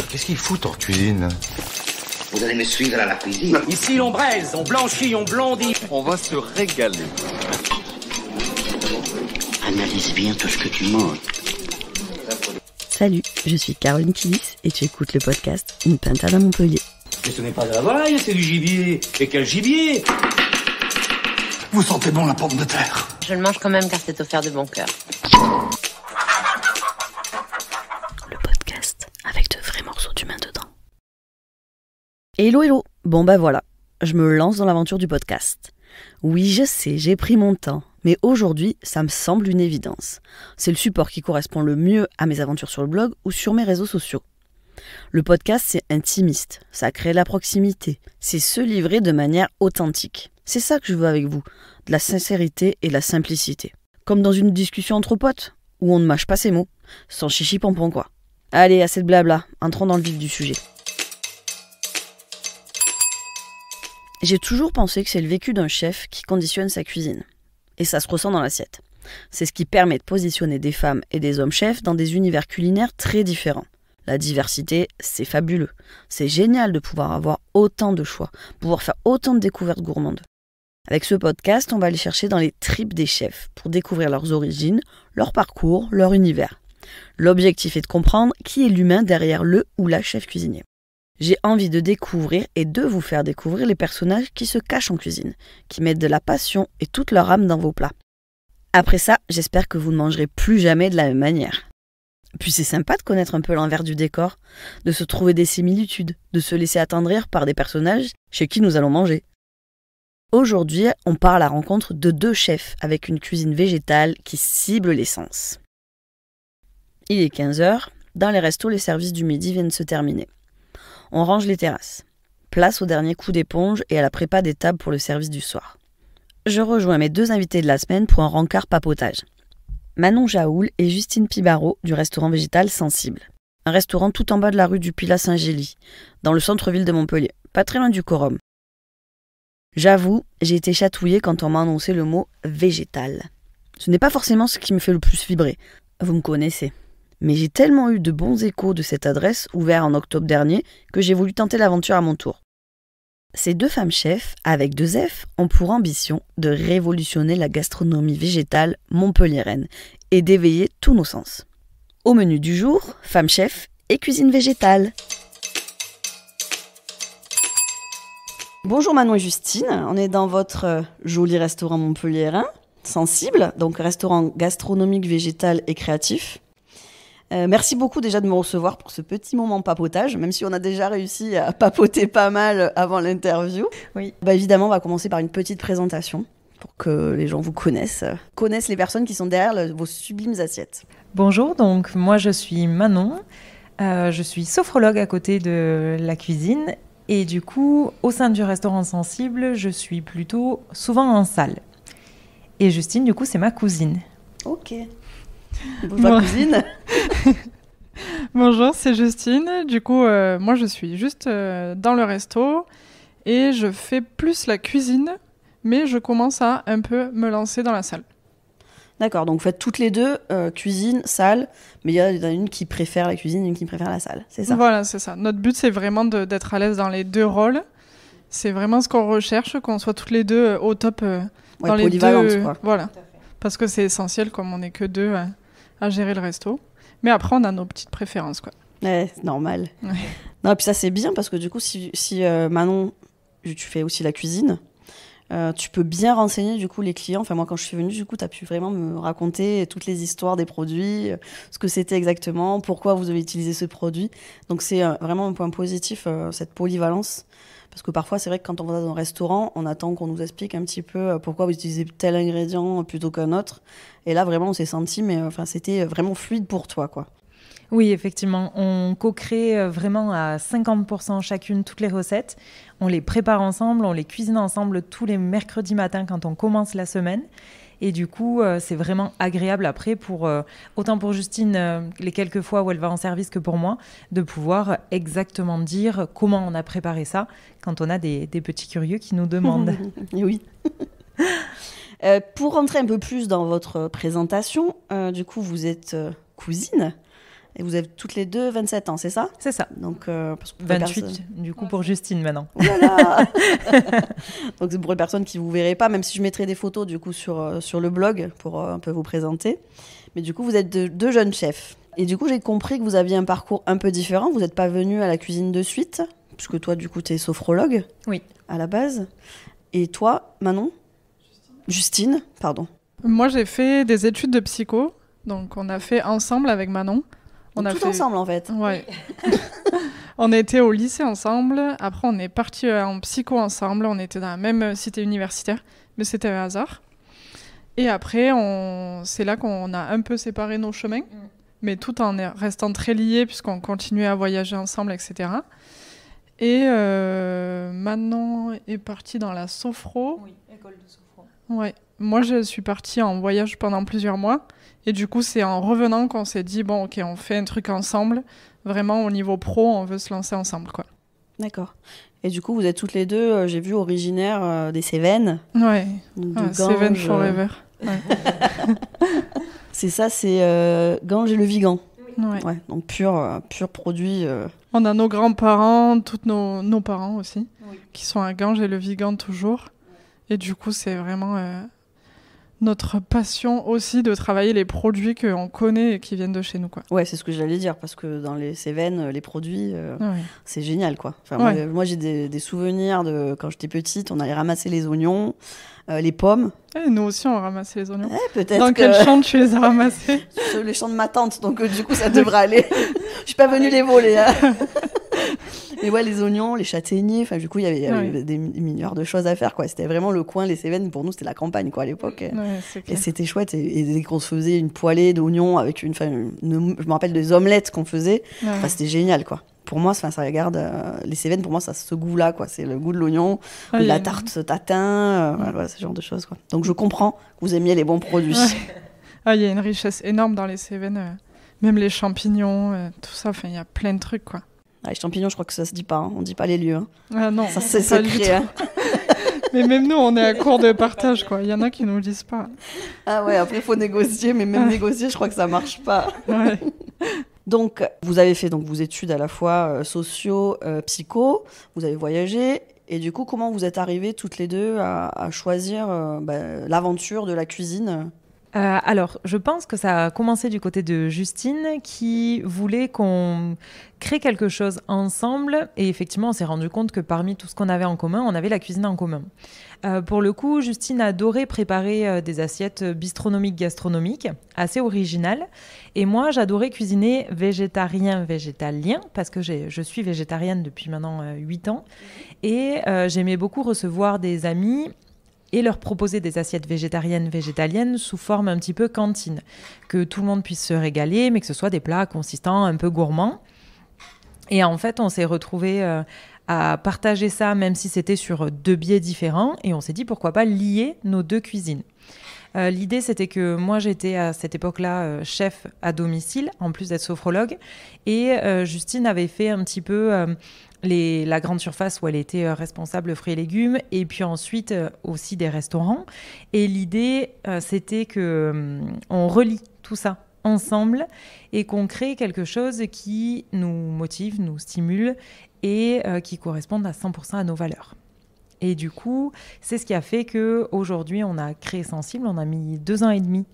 Qu'est-ce qu'ils foutent en cuisine? Vous allez me suivre à la cuisine. Ici, on braise, on blanchit, on blondit. On va se régaler. Analyse bien tout ce que tu manges. Salut, je suis Caroline Kilis et tu écoutes le podcast Une pintade à Montpellier. Mais ce n'est pas de la volaille, c'est du gibier. Et quel gibier? Vous sentez bon la pomme de terre? Je le mange quand même car c'est offert de bon cœur. Le podcast avec de vrais morceaux d'humain dedans. Hello hello, bon bah voilà, je me lance dans l'aventure du podcast. Oui je sais, j'ai pris mon temps, mais aujourd'hui ça me semble une évidence. C'est le support qui correspond le mieux à mes aventures sur le blog ou sur mes réseaux sociaux. Le podcast c'est intimiste, ça crée de la proximité, c'est se livrer de manière authentique. C'est ça que je veux avec vous, de la sincérité et de la simplicité. Comme dans une discussion entre potes, où on ne mâche pas ses mots, sans chichi pompon quoi. Allez, assez de blabla, entrons dans le vif du sujet. J'ai toujours pensé que c'est le vécu d'un chef qui conditionne sa cuisine. Et ça se ressent dans l'assiette. C'est ce qui permet de positionner des femmes et des hommes chefs dans des univers culinaires très différents. La diversité, c'est fabuleux. C'est génial de pouvoir avoir autant de choix, pouvoir faire autant de découvertes gourmandes. Avec ce podcast, on va aller chercher dans les tripes des chefs pour découvrir leurs origines, leur parcours, leur univers. L'objectif est de comprendre qui est l'humain derrière le ou la chef cuisinier. J'ai envie de découvrir et de vous faire découvrir les personnages qui se cachent en cuisine, qui mettent de la passion et toute leur âme dans vos plats. Après ça, j'espère que vous ne mangerez plus jamais de la même manière. Puis c'est sympa de connaître un peu l'envers du décor, de se trouver des similitudes, de se laisser attendrir par des personnages chez qui nous allons manger. Aujourd'hui, on part à la rencontre de deux chefs avec une cuisine végétale qui cible l'essence. Il est 15h, dans les restos, les services du midi viennent de se terminer. On range les terrasses. Place au dernier coup d'éponge et à la prépa des tables pour le service du soir. Je rejoins mes deux invités de la semaine pour un rencard papotage. Manon Jaoul et Justine Pibaro du restaurant végétal Sensible. Un restaurant tout en bas de la rue du Pilat-Saint-Gély, dans le centre-ville de Montpellier, pas très loin du Corum. J'avoue, j'ai été chatouillée quand on m'a annoncé le mot « végétal ». Ce n'est pas forcément ce qui me fait le plus vibrer. Vous me connaissez. Mais j'ai tellement eu de bons échos de cette adresse, ouverte en octobre dernier, que j'ai voulu tenter l'aventure à mon tour. Ces deux femmes chefs, avec deux F, ont pour ambition de révolutionner la gastronomie végétale montpelliéraine et d'éveiller tous nos sens. Au menu du jour, femmes chefs et cuisine végétale. Bonjour Manon et Justine, on est dans votre joli restaurant montpelliérain, Sensible, donc restaurant gastronomique, végétal et créatif. Merci beaucoup déjà de me recevoir pour ce petit moment papotage, même si on a déjà réussi à papoter pas mal avant l'interview. Oui. Évidemment, on va commencer par une petite présentation pour que les gens vous connaissent les personnes qui sont derrière vos sublimes assiettes. Bonjour, donc moi je suis Manon, je suis sophrologue à côté de la cuisine et du coup, au sein du restaurant Sensible, je suis plutôt souvent en salle. Et Justine, du coup, c'est ma cousine. Ok. Bonjour cousine. Bonjour, c'est Justine. Du coup, moi je suis juste dans le resto et je fais plus la cuisine, mais je commence à un peu me lancer dans la salle. D'accord, donc vous faites toutes les deux cuisine, salle, mais il y en a une qui préfère la cuisine et une qui préfère la salle, c'est ça? Voilà, c'est ça. Notre but, c'est vraiment d'être à l'aise dans les deux rôles. C'est vraiment ce qu'on recherche, qu'on soit toutes les deux au top dans les deux. Quoi. Voilà, parce que c'est essentiel, comme on n'est que deux à gérer le resto. Mais après, on a nos petites préférences, quoi. Ouais, c'est normal. Ouais. Non, et puis ça, c'est bien, parce que du coup, si Manon, tu fais aussi la cuisine, tu peux bien renseigner du coup les clients. Enfin moi quand je suis venue du coup tu as pu vraiment me raconter toutes les histoires des produits, ce que c'était exactement, pourquoi vous avez utilisé ce produit. Donc c'est vraiment un point positif cette polyvalence, parce que parfois c'est vrai que quand on va dans un restaurant on attend qu'on nous explique un petit peu pourquoi vous utilisez tel ingrédient plutôt qu'un autre, et là vraiment on s'est senti c'était vraiment fluide pour toi quoi. Oui, effectivement, on co-crée vraiment à 50% chacune toutes les recettes. On les prépare ensemble, on les cuisine ensemble tous les mercredis matins quand on commence la semaine. Et du coup, c'est vraiment agréable après, autant pour Justine, les quelques fois où elle va en service, que pour moi, de pouvoir exactement dire comment on a préparé ça quand on a des petits curieux qui nous demandent. Oui. Pour rentrer un peu plus dans votre présentation, du coup, vous êtes cousine. Et vous avez toutes les deux 27 ans, c'est ça? C'est ça. Donc, parce que 28, du coup, pour Justine, maintenant. Voilà. Donc, c'est pour les personnes qui ne vous verrez pas, même si je mettrai des photos, du coup, sur le blog pour un peu vous présenter. Mais du coup, vous êtes deux jeunes chefs. Et du coup, j'ai compris que vous aviez un parcours un peu différent. Vous n'êtes pas venu à la cuisine de suite, puisque toi, du coup, tu es sophrologue. Oui. À la base. Et toi, Manon? Justine, pardon. Moi, j'ai fait des études de psycho. Donc, on a fait ensemble avec Manon. On a tout fait... ensemble, en fait. Ouais. On était au lycée ensemble. Après, on est partis en psycho ensemble. On était dans la même cité universitaire. Mais c'était un hasard. Et après, c'est là qu'on a un peu séparé nos chemins. Mais tout en restant très liés, puisqu'on continuait à voyager ensemble, etc. Et Manon est partie dans la sophro. Oui, école de sophro. Ouais. Moi, je suis partie en voyage pendant plusieurs mois. Et du coup, c'est en revenant qu'on s'est dit, bon, ok, on fait un truc ensemble. Vraiment, au niveau pro, on veut se lancer ensemble, quoi. D'accord. Et du coup, vous êtes toutes les deux, j'ai vu, originaires des Cévennes. Ouais. De Cévennes Ganges. forever. Ouais. C'est ça, c'est Ganges et le Vigan. Ouais. Ouais, donc pur produit. On a nos grands-parents, tous nos parents aussi, qui sont à Ganges et le Vigan toujours. Et du coup, c'est vraiment notre passion aussi de travailler les produits qu'on connaît et qui viennent de chez nous, quoi. Ouais, c'est ce que j'allais dire, parce que dans les Cévennes, les produits, Ouais. c'est génial, quoi. Enfin, Ouais. moi, j'ai des souvenirs de quand j'étais petite, on allait ramasser les oignons, les pommes. Et nous aussi, on ramassait les oignons. Peut-être Dans que quel champ tu les as ramassés? sur les champs de ma tante, donc du coup, ça devrait aller. Je suis pas venue les voler, hein. Mais ouais, les oignons, les châtaigniers, enfin, du coup, il y avait des milliards de choses à faire, quoi. C'était vraiment le coin, les Cévennes, pour nous, c'était la campagne, quoi, à l'époque. Ouais, c'est Et clair. c'était chouette. Et dès qu'on se faisait une poêlée d'oignons avec je me rappelle des omelettes qu'on faisait, Ouais. enfin, c'était génial, quoi. Pour moi, ça regarde les Cévennes, pour moi, ça a ce goût-là, quoi. C'est le goût de l'oignon, ou de il y a la une- tarte tatin, voilà, ce genre de choses, quoi. Donc, je comprends que vous aimiez les bons produits. Ouais. Il y a une richesse énorme dans les Cévennes. Même les champignons, tout ça. Enfin, il y a plein de trucs, quoi. Ah, les champignons, je crois que ça se dit pas, hein. On dit pas les lieux, hein. Ah non, Ça, c'est pas du secret, hein. tout. Mais même nous, on est à court de partage, quoi. Il y en a qui nous le disent pas. Ah ouais, après, il faut négocier, mais même négocier, je crois que ça marche pas. Ouais. Donc, vous avez fait donc, vos études à la fois socio, psycho, vous avez voyagé, et du coup, comment vous êtes arrivées toutes les deux à choisir l'aventure de la cuisine? Alors, je pense que ça a commencé du côté de Justine qui voulait qu'on crée quelque chose ensemble. Et effectivement, on s'est rendu compte que parmi tout ce qu'on avait en commun, on avait la cuisine en commun. Pour le coup, Justine adorait préparer des assiettes bistronomiques, gastronomiques, assez originales. Et moi, j'adorais cuisiner végétarien, parce que je suis végétarienne depuis maintenant 8 ans. Et j'aimais beaucoup recevoir des amis et leur proposer des assiettes végétaliennes sous forme un petit peu cantine. Que tout le monde puisse se régaler, mais que ce soit des plats consistants, un peu gourmands. Et en fait, on s'est retrouvés à partager ça, même si c'était sur 2 biais différents. Et on s'est dit, pourquoi pas lier nos 2 cuisines. L'idée, c'était que moi, j'étais à cette époque-là chef à domicile, en plus d'être sophrologue. Et Justine avait fait un petit peu la grande surface où elle était responsable fruits et légumes, et puis ensuite aussi des restaurants. Et l'idée, c'était qu'on relie tout ça ensemble et qu'on crée quelque chose qui nous motive, nous stimule et qui corresponde à 100% à nos valeurs. Et du coup, c'est ce qui a fait qu'aujourd'hui, on a créé Sensible. On a mis 2 ans et demi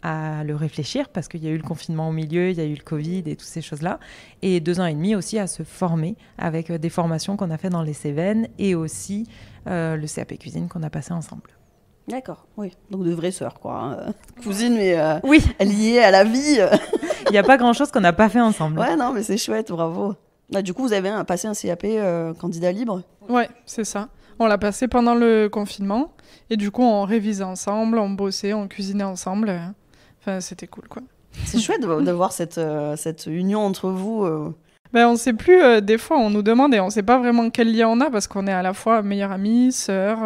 à le réfléchir parce qu'il y a eu le confinement au milieu, il y a eu le Covid et toutes ces choses-là. Et 2 ans et demi aussi à se former avec des formations qu'on a fait dans les Cévennes et aussi le CAP Cuisine qu'on a passé ensemble. D'accord, oui. Donc de vraies sœurs, quoi. Hein. Cousine, mais oui, liée à la vie. Il n'y a pas grand-chose qu'on n'a pas fait ensemble. Ouais, non, mais c'est chouette, bravo. Là, du coup, vous avez passé un CAP candidat libre? Ouais, c'est ça. On l'a passé pendant le confinement. Et du coup, on révisait ensemble, on bossait, on cuisinait ensemble. Enfin, c'était cool, quoi. C'est chouette de voir cette union entre vous. Ben, on sait plus, des fois, on nous demande et on sait pas vraiment quel lien on a parce qu'on est à la fois meilleure amie, sœur,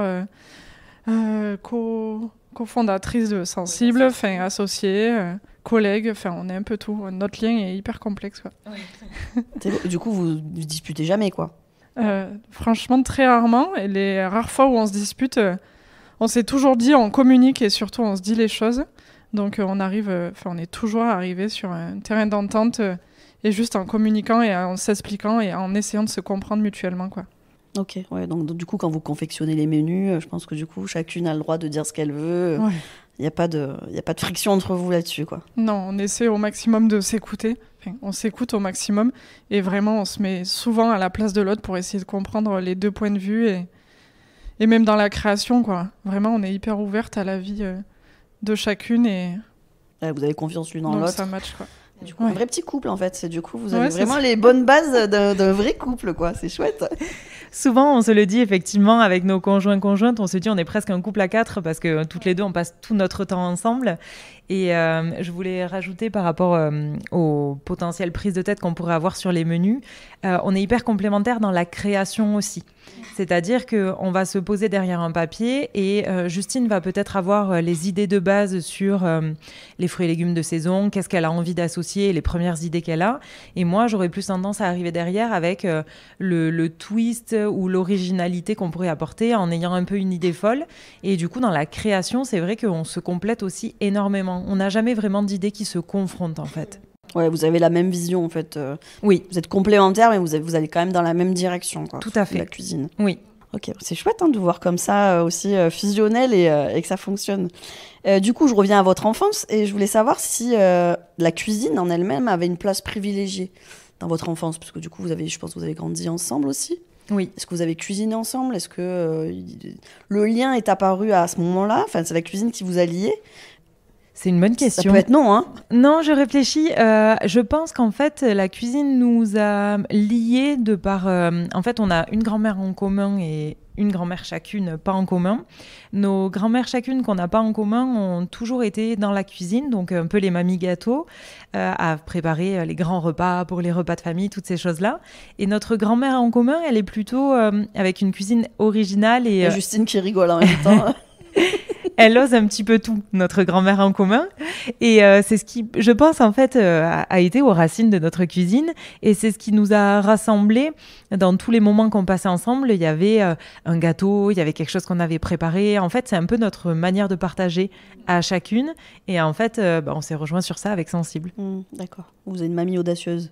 cofondatrice de Sensible, enfin, associée, collègue, enfin, on est un peu tout. Notre lien est hyper complexe, quoi. Du coup, vous disputez jamais, quoi. Franchement, très rarement. Et les rares fois où on se dispute, on s'est toujours dit, on communique et surtout on se dit les choses. Donc on est toujours arrivé sur un terrain d'entente et juste en communiquant et en s'expliquant et en essayant de se comprendre mutuellement, quoi. Ok, ouais, donc du coup, quand vous confectionnez les menus, je pense que du coup, chacune a le droit de dire ce qu'elle veut. Ouais. Il n'y a pas de friction entre vous là-dessus, quoi. Non, on essaie au maximum de s'écouter. Enfin, on s'écoute au maximum et vraiment, on se met souvent à la place de l'autre pour essayer de comprendre les deux points de vue et même dans la création, quoi. Vraiment, on est hyper ouverte à la vie de chacune et Ouais, vous avez confiance l'une en donc l'autre. ça match, quoi. Du coup, un vrai petit couple, en fait. Du coup, vous avez Ouais, c'est vraiment ça. les bonnes bases d'un vrai couple, quoi. C'est chouette. Souvent, on se le dit effectivement avec nos conjointes, on se dit on est presque un couple à 4 parce que toutes les deux, on passe tout notre temps ensemble. Et je voulais rajouter par rapport aux potentielles prises de tête qu'on pourrait avoir sur les menus, on est hyper complémentaires dans la création aussi. C'est-à-dire qu'on va se poser derrière un papier et Justine va peut-être avoir les idées de base sur les fruits et légumes de saison, qu'est-ce qu'elle a envie d'associer, les premières idées qu'elle a. Et moi, j'aurais plus tendance à arriver derrière avec le twist ou l'originalité qu'on pourrait apporter en ayant un peu une idée folle. Et du coup, dans la création, c'est vrai qu'on se complète aussi énormément. On n'a jamais vraiment d'idées qui se confrontent, en fait. Ouais, vous avez la même vision, en fait. Oui, Vous êtes complémentaires, mais vous allez quand même dans la même direction, quoi. Tout à fait. La cuisine. oui. Ok, c'est chouette de voir comme ça aussi fusionnel et que ça fonctionne. Du coup, je reviens à votre enfance et je voulais savoir si la cuisine en elle-même avait une place privilégiée dans votre enfance, parce que du coup, je pense que vous avez grandi ensemble aussi. Oui. Est-ce que vous avez cuisiné ensemble? Est-ce que le lien est apparu à ce moment-là? Enfin, c'est la cuisine qui vous a liés? C'est une bonne question. Ça peut être non, hein? Non, je réfléchis. Je pense qu'en fait, la cuisine nous a liés de par... en fait, on a une grand-mère en commun et une grand-mère chacune pas en commun. Nos grand-mères chacune qu'on n'a pas en commun ont toujours été dans la cuisine, donc un peu les mamies gâteaux, à préparer les grands repas pour les repas de famille, toutes ces choses-là. Et notre grand-mère en commun, elle est plutôt avec une cuisine originale et... Il y a Justine qui rigole en même temps. Elle ose un petit peu tout, notre grand-mère en commun. Et c'est ce qui, je pense, en fait, a été aux racines de notre cuisine. Et c'est ce qui nous a rassemblés dans tous les moments qu'on passait ensemble. Il y avait un gâteau, il y avait quelque chose qu'on avait préparé. En fait, c'est un peu notre manière de partager à chacune. Et en fait, on s'est rejoints sur ça avec Sensible. D'accord. Vous avez une mamie audacieuse.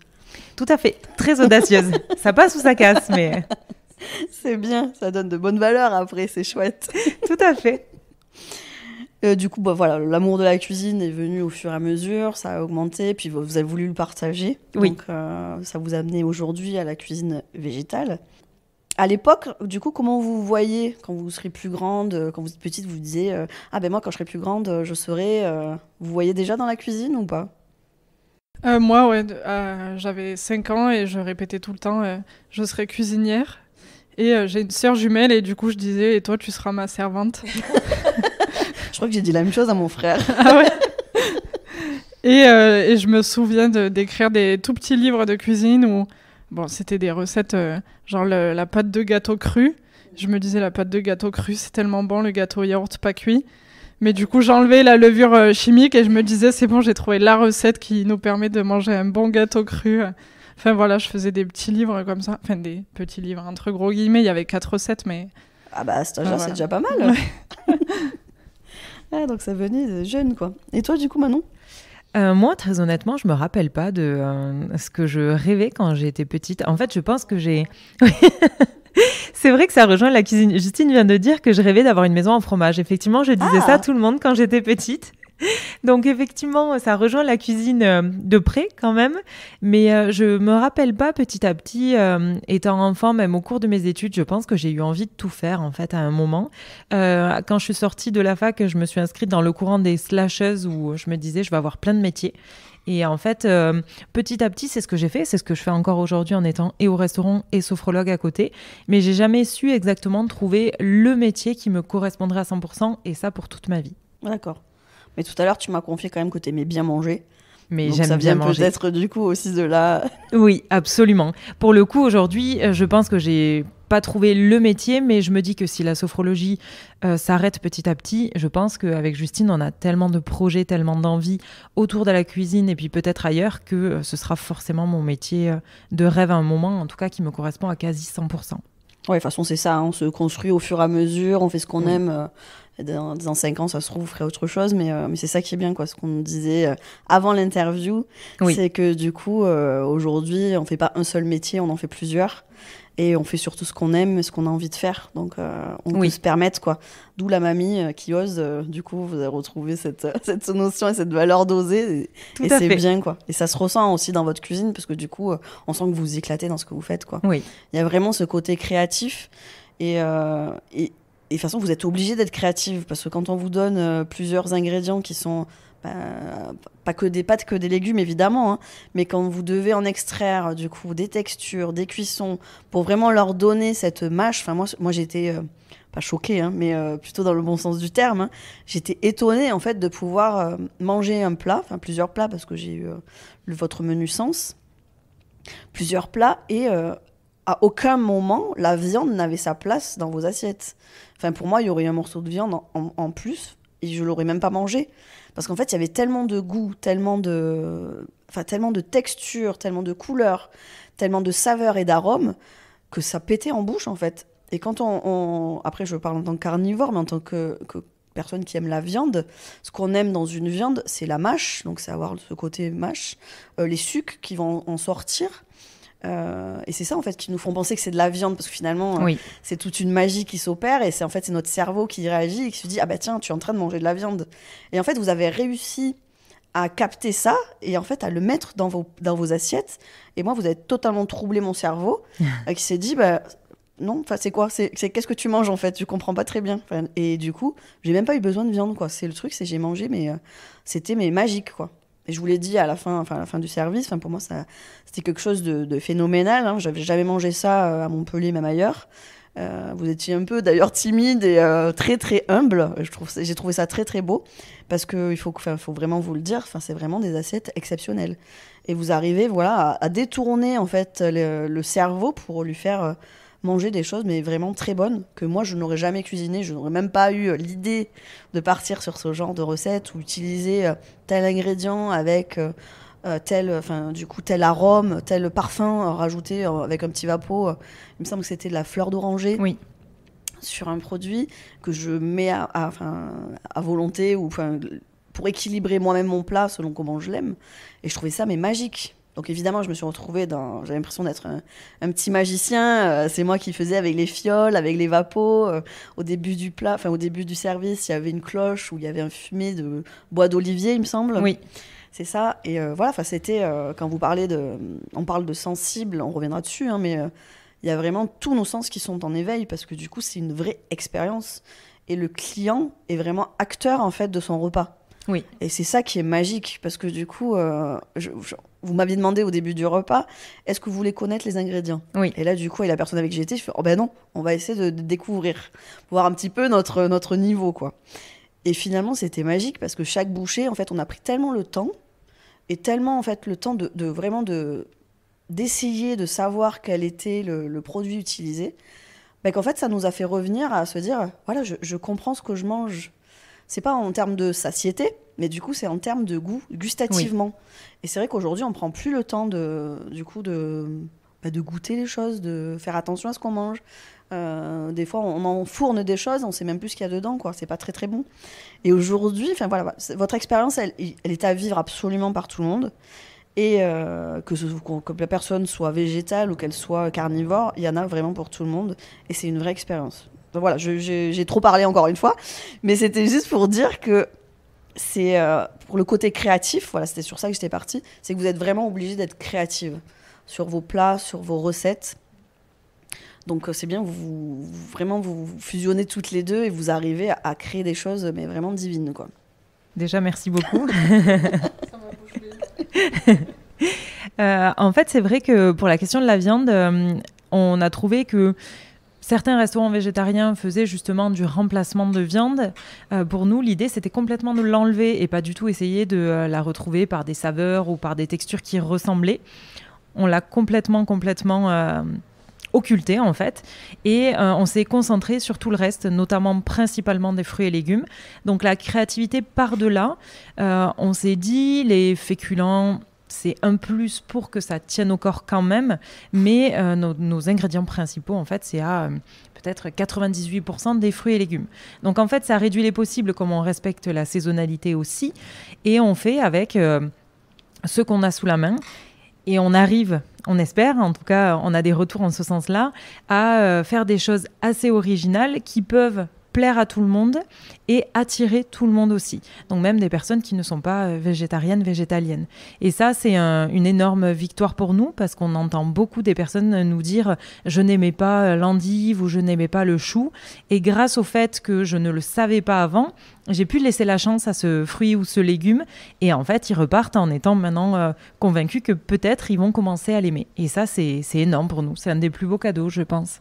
Tout à fait, très audacieuse. Ça passe ou ça casse, mais... C'est bien, ça donne de bonnes valeurs après, c'est chouette. Tout à fait. Du coup, voilà, l'amour de la cuisine est venu au fur et à mesure, ça a augmenté, puis vous avez voulu le partager. Oui. Donc, ça vous a amené aujourd'hui à la cuisine végétale. À l'époque, du coup, comment vous voyez quand vous serez plus grande, quand vous êtes petite, vous disiez moi, quand je serai plus grande, je serai... Vous voyez déjà dans la cuisine ou pas? Moi, ouais, j'avais 5 ans et je répétais tout le temps je serai cuisinière. Et j'ai une sœur jumelle et du coup je disais, et toi tu seras ma servante. Je crois que j'ai dit la même chose à mon frère. Ah ouais. Et je me souviens d'écrire des tout petits livres de cuisine où c'était des recettes genre la pâte de gâteau cru. Je me disais, la pâte de gâteau cru c'est tellement bon, le gâteau yaourt pas cuit. Mais du coup j'enlevais la levure chimique et je me disais, c'est bon, j'ai trouvé la recette qui nous permet de manger un bon gâteau cru. Enfin voilà, je faisais des petits livres comme ça. Enfin des petits livres, entre gros guillemets, il y avait 4 recettes, mais... Ah bah, cet âge-là, voilà. c'est déjà pas mal. Ouais. Donc ça venait de jeune, quoi. Et toi, du coup, Manon? Moi, très honnêtement, je me rappelle pas de ce que je rêvais quand j'étais petite. En fait, je pense que j'ai... C'est vrai que ça rejoint la cuisine. Justine vient de dire que je rêvais d'avoir une maison en fromage. Effectivement, je disais ça à tout le monde quand j'étais petite. Donc effectivement, ça rejoint la cuisine de près quand même, mais je me rappelle pas petit à petit, étant enfant, même au cours de mes études, je pense que j'ai eu envie de tout faire en fait à un moment. Quand je suis sortie de la fac, je me suis inscrite dans le courant des slasheuses où je me disais je vais avoir plein de métiers. Et en fait, petit à petit, c'est ce que j'ai fait, c'est ce que je fais encore aujourd'hui en étant et au restaurant et sophrologue à côté. Mais j'ai jamais su exactement trouver le métier qui me correspondrait à 100% et ça pour toute ma vie. D'accord. Mais tout à l'heure, tu m'as confié quand même que tu aimais bien manger. Mais donc j'aime ça vient bien manger. peut-être du coup aussi de là. Oui, absolument. Pour le coup, aujourd'hui, je pense que j'ai pas trouvé le métier, mais je me dis que si la sophrologie s'arrête petit à petit, je pense qu'avec Justine, on a tellement de projets, tellement d'envies autour de la cuisine et puis peut-être ailleurs que ce sera forcément mon métier de rêve à un moment, en tout cas qui me correspond à quasi 100%. Ouais, de toute façon, c'est ça, hein, on se construit au fur et à mesure, on fait ce qu'on aime. Dans 5 ans, ça se trouve, vous ferez autre chose, mais c'est ça qui est bien, quoi. Ce qu'on nous disait avant l'interview, c'est que du coup, aujourd'hui, on fait pas un seul métier, on en fait plusieurs. Et on fait surtout ce qu'on aime et ce qu'on a envie de faire. Donc, on peut se permettre, quoi. D'où la mamie qui ose. Du coup, vous avez retrouvé cette notion et cette valeur d'oser. Et c'est bien, quoi. Et ça se ressent aussi dans votre cuisine, parce que du coup, on sent que vous vous éclatez dans ce que vous faites, quoi. Oui. Il y a vraiment ce côté créatif. Et de toute façon, vous êtes obligé d'être créative, parce que quand on vous donne plusieurs ingrédients qui sont... pas que des pâtes, que des légumes évidemment, hein, mais quand vous devez en extraire du coup des textures, des cuissons, pour vraiment leur donner cette mâche, enfin moi j'étais pas choquée, hein, mais plutôt dans le bon sens du terme, hein, j'étais étonnée en fait de pouvoir manger un plat, enfin plusieurs plats parce que j'ai eu votre menu Sens, plusieurs plats et à aucun moment la viande n'avait sa place dans vos assiettes. Enfin pour moi il y aurait un morceau de viande en plus et je l'aurais même pas mangé. Parce qu'en fait, il y avait tellement de goût, tellement de texture, tellement de couleurs, tellement de saveurs et d'arômes que ça pétait en bouche, en fait. Et quand après, je parle en tant que carnivore, mais en tant que personne qui aime la viande, ce qu'on aime dans une viande, c'est la mâche, donc c'est avoir ce côté mâche, les sucs qui vont en sortir. Et c'est ça en fait qui nous font penser que c'est de la viande parce que finalement c'est toute une magie qui s'opère et c'est notre cerveau qui réagit et qui se dit ah bah tiens tu es en train de manger de la viande et en fait vous avez réussi à capter ça et en fait à le mettre dans vos assiettes et moi vous avez totalement troublé mon cerveau qui s'est dit bah non enfin c'est quoi c'est qu'est-ce que tu manges en fait je comprends pas très bien et du coup j'ai même pas eu besoin de viande quoi c'est le truc c'est j'ai mangé mais c'était magique quoi. Et je vous l'ai dit à la fin du service, pour moi, c'était quelque chose de phénoménal. Hein. J'avais jamais mangé ça à Montpellier, même ailleurs. Vous étiez un peu, d'ailleurs, timide et très, très humble. J'ai trouvé ça très, très beau parce qu'il faut vraiment vous le dire. C'est vraiment des assiettes exceptionnelles. Et vous arrivez à détourner, en fait, le cerveau pour lui faire... manger des choses mais vraiment très bonnes que moi je n'aurais jamais cuisiné, je n'aurais même pas eu l'idée de partir sur ce genre de recette ou utiliser tel ingrédient avec tel arôme, tel parfum rajouté avec un petit vapeau. Il me semble que c'était de la fleur d'oranger sur un produit que je mets à volonté ou pour équilibrer moi-même mon plat selon comment je l'aime et je trouvais ça magique. Donc évidemment, je me suis retrouvée j'avais l'impression d'être un petit magicien. C'est moi qui faisais avec les fioles, avec les vapos. Au début du plat, au début du service, il y avait une cloche où il y avait un fumé de bois d'olivier, il me semble. Oui. C'est ça. Et c'était quand vous parlez on parle de sensible, on reviendra dessus, hein, mais il y a vraiment tous nos sens qui sont en éveil parce que du coup, c'est une vraie expérience. Et le client est vraiment acteur en fait de son repas. Oui. Et c'est ça qui est magique parce que du coup, vous m'aviez demandé au début du repas, est-ce que vous voulez connaître les ingrédients ? Oui. Et là, du coup, et la personne avec qui j'étais, je fais, oh ben non, on va essayer de découvrir, voir un petit peu notre niveau, quoi. Et finalement, c'était magique parce que chaque bouchée, en fait, on a pris tellement le temps et tellement, en fait, le temps de vraiment d'essayer de savoir quel était le produit utilisé, qu'en fait, ça nous a fait revenir à se dire, voilà, je comprends ce que je mange. C'est pas en termes de satiété, mais du coup, c'est en termes de goût, gustativement. Oui. Et c'est vrai qu'aujourd'hui, on prend plus le temps de goûter les choses, de faire attention à ce qu'on mange. Des fois, on enfourne des choses, on sait même plus ce qu'il y a dedans, quoi. C'est pas très, très bon. Et aujourd'hui, votre expérience, elle est à vivre absolument par tout le monde. Et que la personne soit végétale ou qu'elle soit carnivore, il y en a vraiment pour tout le monde. Et c'est une vraie expérience. Donc voilà, j'ai trop parlé encore une fois, mais c'était juste pour dire que c'est pour le côté créatif, c'était sur ça que j'étais partie, c'est que vous êtes vraiment obligé d'être créative sur vos plats, sur vos recettes. Donc c'est bien, vous fusionnez toutes les deux et vous arrivez à créer des choses mais vraiment divines, quoi. Déjà, merci beaucoup. Ça m'a bouche bée. En fait, c'est vrai que pour la question de la viande, on a trouvé que certains restaurants végétariens faisaient justement du remplacement de viande. Pour nous, l'idée, c'était complètement de l'enlever et pas du tout essayer de la retrouver par des saveurs ou par des textures qui ressemblaient. On l'a complètement occulté, en fait. Et on s'est concentré sur tout le reste, notamment principalement des fruits et légumes. Donc, la créativité part de là. On s'est dit, les féculents, c'est un plus pour que ça tienne au corps quand même, mais nos ingrédients principaux, en fait, c'est à peut-être 98% des fruits et légumes. Donc, en fait, ça réduit les possibles, comme on respecte la saisonnalité aussi, et on fait avec ce qu'on a sous la main, et on arrive, on espère, en tout cas, on a des retours en ce sens-là, à faire des choses assez originales qui peuvent plaire à tout le monde et attirer tout le monde aussi. Donc même des personnes qui ne sont pas végétariennes, végétaliennes. Et ça, c'est une énorme victoire pour nous parce qu'on entend beaucoup des personnes nous dire « je n'aimais pas l'endive » ou « je n'aimais pas le chou ». Et grâce au fait que je ne le savais pas avant, j'ai pu laisser la chance à ce fruit ou ce légume. Et en fait, ils repartent en étant maintenant convaincus que peut-être ils vont commencer à l'aimer. Et ça, c'est énorme pour nous. C'est un des plus beaux cadeaux, je pense.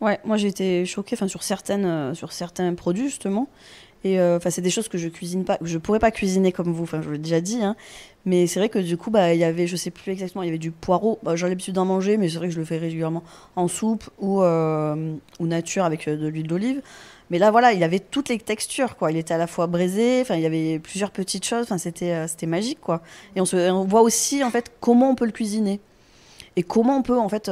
Ouais, moi j'ai été choquée sur certains produits justement. Et c'est des choses que je cuisine pas, je pourrais pas cuisiner comme vous, je l'ai déjà dit. Hein. Mais c'est vrai que du coup, il y avait, je sais plus exactement, il y avait du poireau. J'ai l'habitude d'en manger, mais c'est vrai que je le fais régulièrement en soupe ou nature avec de l'huile d'olive. Mais là, voilà, il avait toutes les textures, quoi. Il était à la fois braisé, il y avait plusieurs petites choses. C'était magique, quoi. Et on voit aussi en fait comment on peut le cuisiner. Et comment on peut en fait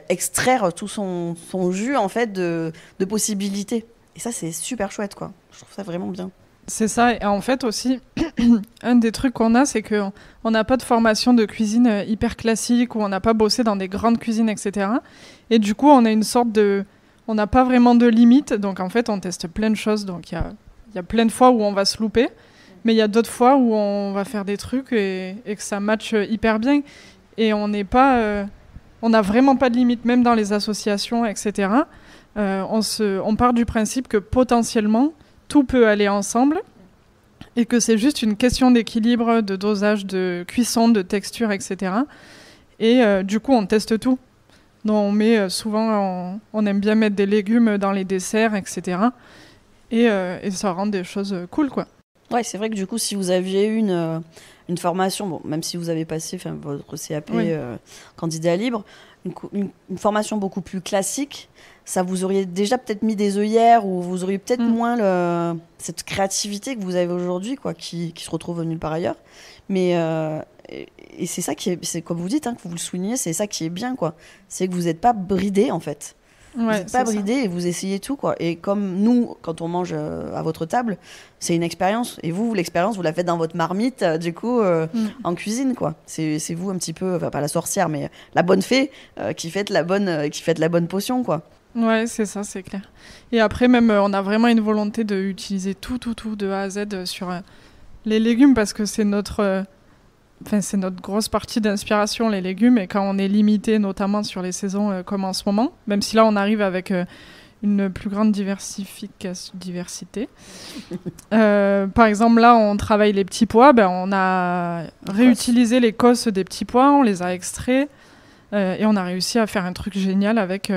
extraire tout son jus en fait de possibilités. Et ça c'est super chouette quoi. Je trouve ça vraiment bien. C'est ça. Et en fait aussi, un des trucs qu'on a, c'est qu'on n'a pas de formation de cuisine hyper classique, où on n'a pas bossé dans des grandes cuisines, etc. Et du coup, on a une sorte de... On n'a pas vraiment de limite. Donc en fait, on teste plein de choses. Donc il y a plein de fois où on va se louper. Mais il y a d'autres fois où on va faire des trucs et que ça matche hyper bien. Et on n'est pas, on n'a vraiment pas de limite, même dans les associations, etc. On part du principe que potentiellement tout peut aller ensemble et que c'est juste une question d'équilibre, de dosage, de cuisson, de texture, etc. Et du coup, on teste tout. Donc on met souvent, on aime bien mettre des légumes dans les desserts, etc. Et ça rend des choses cool, quoi. Ouais, c'est vrai que du coup, si vous aviez eu une formation, même si vous avez passé votre CAP candidat libre, une formation beaucoup plus classique, ça vous aurait déjà peut-être mis des œillères ou vous auriez peut-être moins cette créativité que vous avez aujourd'hui, quoi, qui se retrouve nulle part ailleurs. Mais et c'est ça qui est, c'est comme vous dites, que vous le soulignez, c'est ça qui est bien, quoi. C'est que vous n'êtes pas bridé en fait. Vous n'êtes pas bridé et vous essayez tout, quoi. Et comme nous, quand on mange à votre table, c'est une expérience. Et vous, l'expérience, vous la faites dans votre marmite, du coup, en cuisine, quoi. C'est vous un petit peu, pas la sorcière, mais la bonne fée qui faites la bonne potion, quoi. Ouais, c'est ça, c'est clair. Et après, même, on a vraiment une volonté d'utiliser tout, de A à Z sur les légumes, parce que c'est notre grosse partie d'inspiration, les légumes, et quand on est limité, notamment sur les saisons comme en ce moment, même si là on arrive avec une plus grande diversité. Par exemple, là on travaille les petits pois, on a réutilisé les cosses des petits pois, on les a extraits, et on a réussi à faire un truc génial avec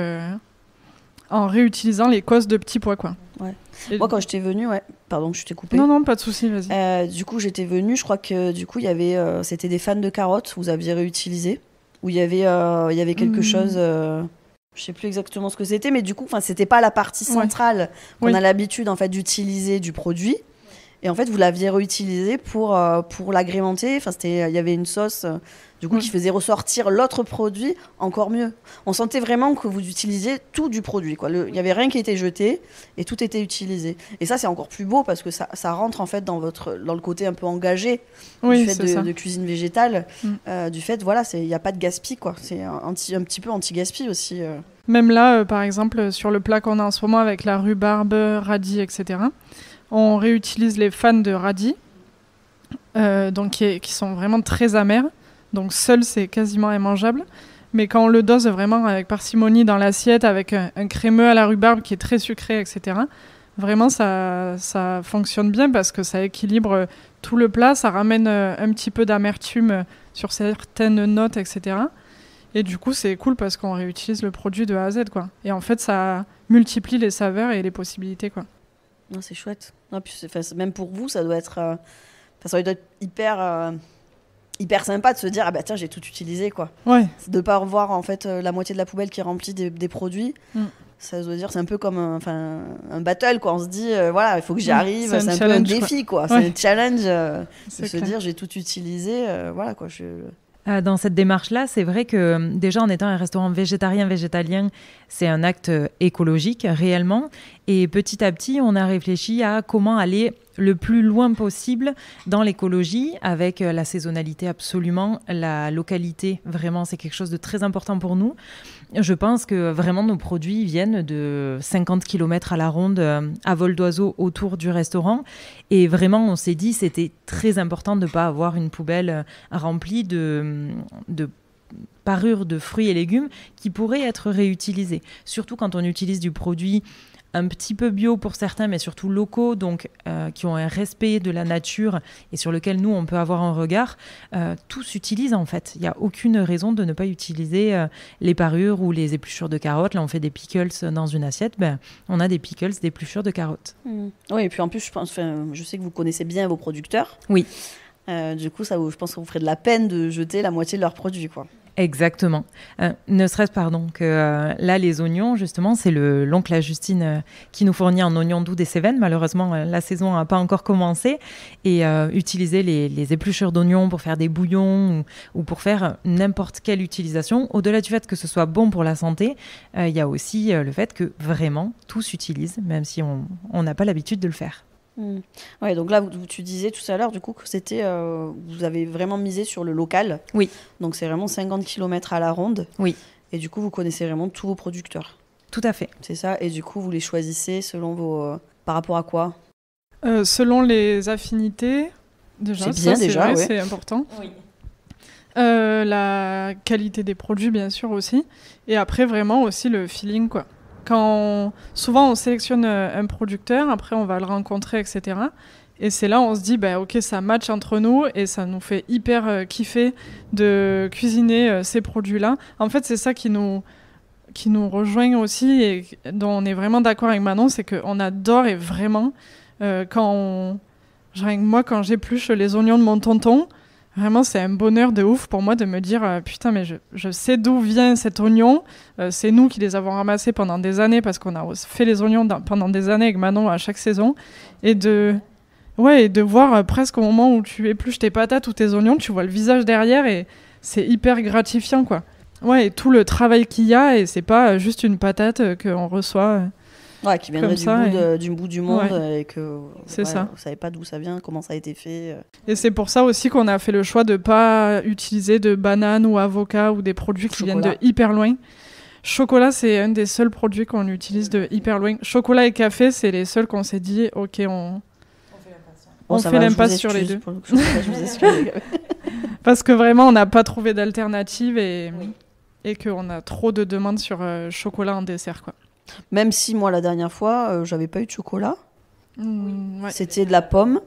en réutilisant les cosses de petits pois, quoi. Ouais. Moi, quand j'étais venue, pardon, je t'ai coupé. Non, pas de souci, vas-y. Du coup, j'étais venue, je crois que du coup, il y avait, c'était des fans de carottes, vous aviez réutilisé, où il y avait quelque chose, je sais plus exactement ce que c'était, mais du coup, c'était pas la partie centrale qu'on a l'habitude en fait d'utiliser du produit. Et en fait, vous l'aviez réutilisé pour l'agrémenter. Il y avait une sauce du coup qui faisait ressortir l'autre produit encore mieux. On sentait vraiment que vous utilisiez tout du produit, quoi. Il y avait rien qui était jeté et tout était utilisé. Et ça, c'est encore plus beau parce que ça rentre en fait dans le côté un peu engagé du fait de cuisine végétale, du fait il y a pas de gaspille, quoi. C'est un petit peu anti-gaspille aussi. Même là, par exemple, sur le plat qu'on a en ce moment avec la rhubarbe, radis, etc. On réutilise les fans de radis, donc qui sont vraiment très amers. Donc seul, c'est quasiment immangeable. Mais quand on le dose vraiment avec parcimonie dans l'assiette, avec un crémeux à la rhubarbe qui est très sucré, etc., vraiment, ça fonctionne bien parce que ça équilibre tout le plat. Ça ramène un petit peu d'amertume sur certaines notes, etc. Et du coup, c'est cool parce qu'on réutilise le produit de A à Z, quoi. Et en fait, ça multiplie les saveurs et les possibilités, quoi. Non, c'est chouette. Non, puis même pour vous, ça doit être hyper sympa de se dire tiens, j'ai tout utilisé, quoi. Ouais. De pas revoir en fait la moitié de la poubelle qui est remplie des produits. Ça veut dire, c'est un peu comme un battle, quoi. On se dit, voilà, il faut que j'y arrive. C'est un C'est un peu un challenge, défi, quoi. Ouais. C'est un challenge de C'est se clair. dire, j'ai tout utilisé. Voilà, quoi. Dans cette démarche-là, c'est vrai que déjà en étant un restaurant végétalien, c'est un acte écologique réellement. Et petit à petit, on a réfléchi à comment aller le plus loin possible dans l'écologie, avec la saisonnalité absolument, la localité, vraiment, c'est quelque chose de très important pour nous. Je pense que vraiment nos produits viennent de 50 km à la ronde, à vol d'oiseau autour du restaurant. Et vraiment, on s'est dit c'était très important de ne pas avoir une poubelle remplie de parures de fruits et légumes qui pourraient être réutilisés. Surtout quand on utilise du produit un petit peu bio pour certains, mais surtout locaux, donc qui ont un respect de la nature et sur lequel nous, on peut avoir un regard. Tout s'utilise en fait. Il n'y a aucune raison de ne pas utiliser les parures ou les épluchures de carottes. Là, on fait des pickles dans une assiette. On a des pickles, des épluchures de carottes. Oui, et puis en plus, je sais que vous connaissez bien vos producteurs. Oui. Du coup, je pense que vous ferez de la peine de jeter la moitié de leurs produits, quoi. Exactement. Ne serait-ce, que là, les oignons, justement, c'est l'oncle à Justine qui nous fournit en oignons doux des Cévennes. Malheureusement, la saison n'a pas encore commencé. Et utiliser les épluchures d'oignons pour faire des bouillons ou pour faire n'importe quelle utilisation, au-delà du fait que ce soit bon pour la santé, il y a aussi le fait que vraiment tout s'utilise, même si on n'a pas l'habitude de le faire. Ouais, donc là, tu disais tout à l'heure, du coup, que c'était, vous avez vraiment misé sur le local. Oui. Donc c'est vraiment 50 km à la ronde. Oui. Et du coup, vous connaissez vraiment tous vos producteurs. Tout à fait. C'est ça. Et du coup, vous les choisissez selon vos, par rapport à quoi? Selon les affinités, déjà, c'est bien, ça, déjà, vrai, ouais. c'est important. Oui. La qualité des produits, bien sûr, aussi. Et après, vraiment aussi le feeling, quoi. Souvent, on sélectionne un producteur, après, on va le rencontrer, etc. Et c'est là, on se dit, ok, ça match entre nous et ça nous fait hyper kiffer de cuisiner ces produits-là. En fait, c'est ça qui nous rejoint aussi et dont on est vraiment d'accord avec Manon, c'est qu'on adore et vraiment, quand j'épluche les oignons de mon tonton, vraiment, c'est un bonheur de ouf pour moi de me dire putain, mais je sais d'où vient cet oignon. C'est nous qui les avons ramassés pendant des années parce qu'on a fait les oignons pendant des années avec Manon à chaque saison. Et de voir presque au moment où tu épluches tes patates ou tes oignons, tu vois le visage derrière et c'est hyper gratifiant, quoi. Ouais, et tout le travail qu'il y a et c'est pas juste une patate qu'on reçoit. Ouais, qui viendrait du bout du monde et que ça. Vous savez pas d'où ça vient, comment ça a été fait. Et c'est pour ça aussi qu'on a fait le choix de pas utiliser de bananes ou avocats ou des produits qui viennent de hyper loin. Chocolat, c'est un des seuls produits qu'on utilise de hyper loin. Chocolat et café, c'est les seuls qu'on s'est dit, ok, on fait l'impasse sur les deux. Parce que vraiment, on n'a pas trouvé d'alternative et qu'on a trop de demandes sur chocolat en dessert, quoi. Même si moi, la dernière fois, j'avais pas eu de chocolat. Ouais. C'était de la pomme.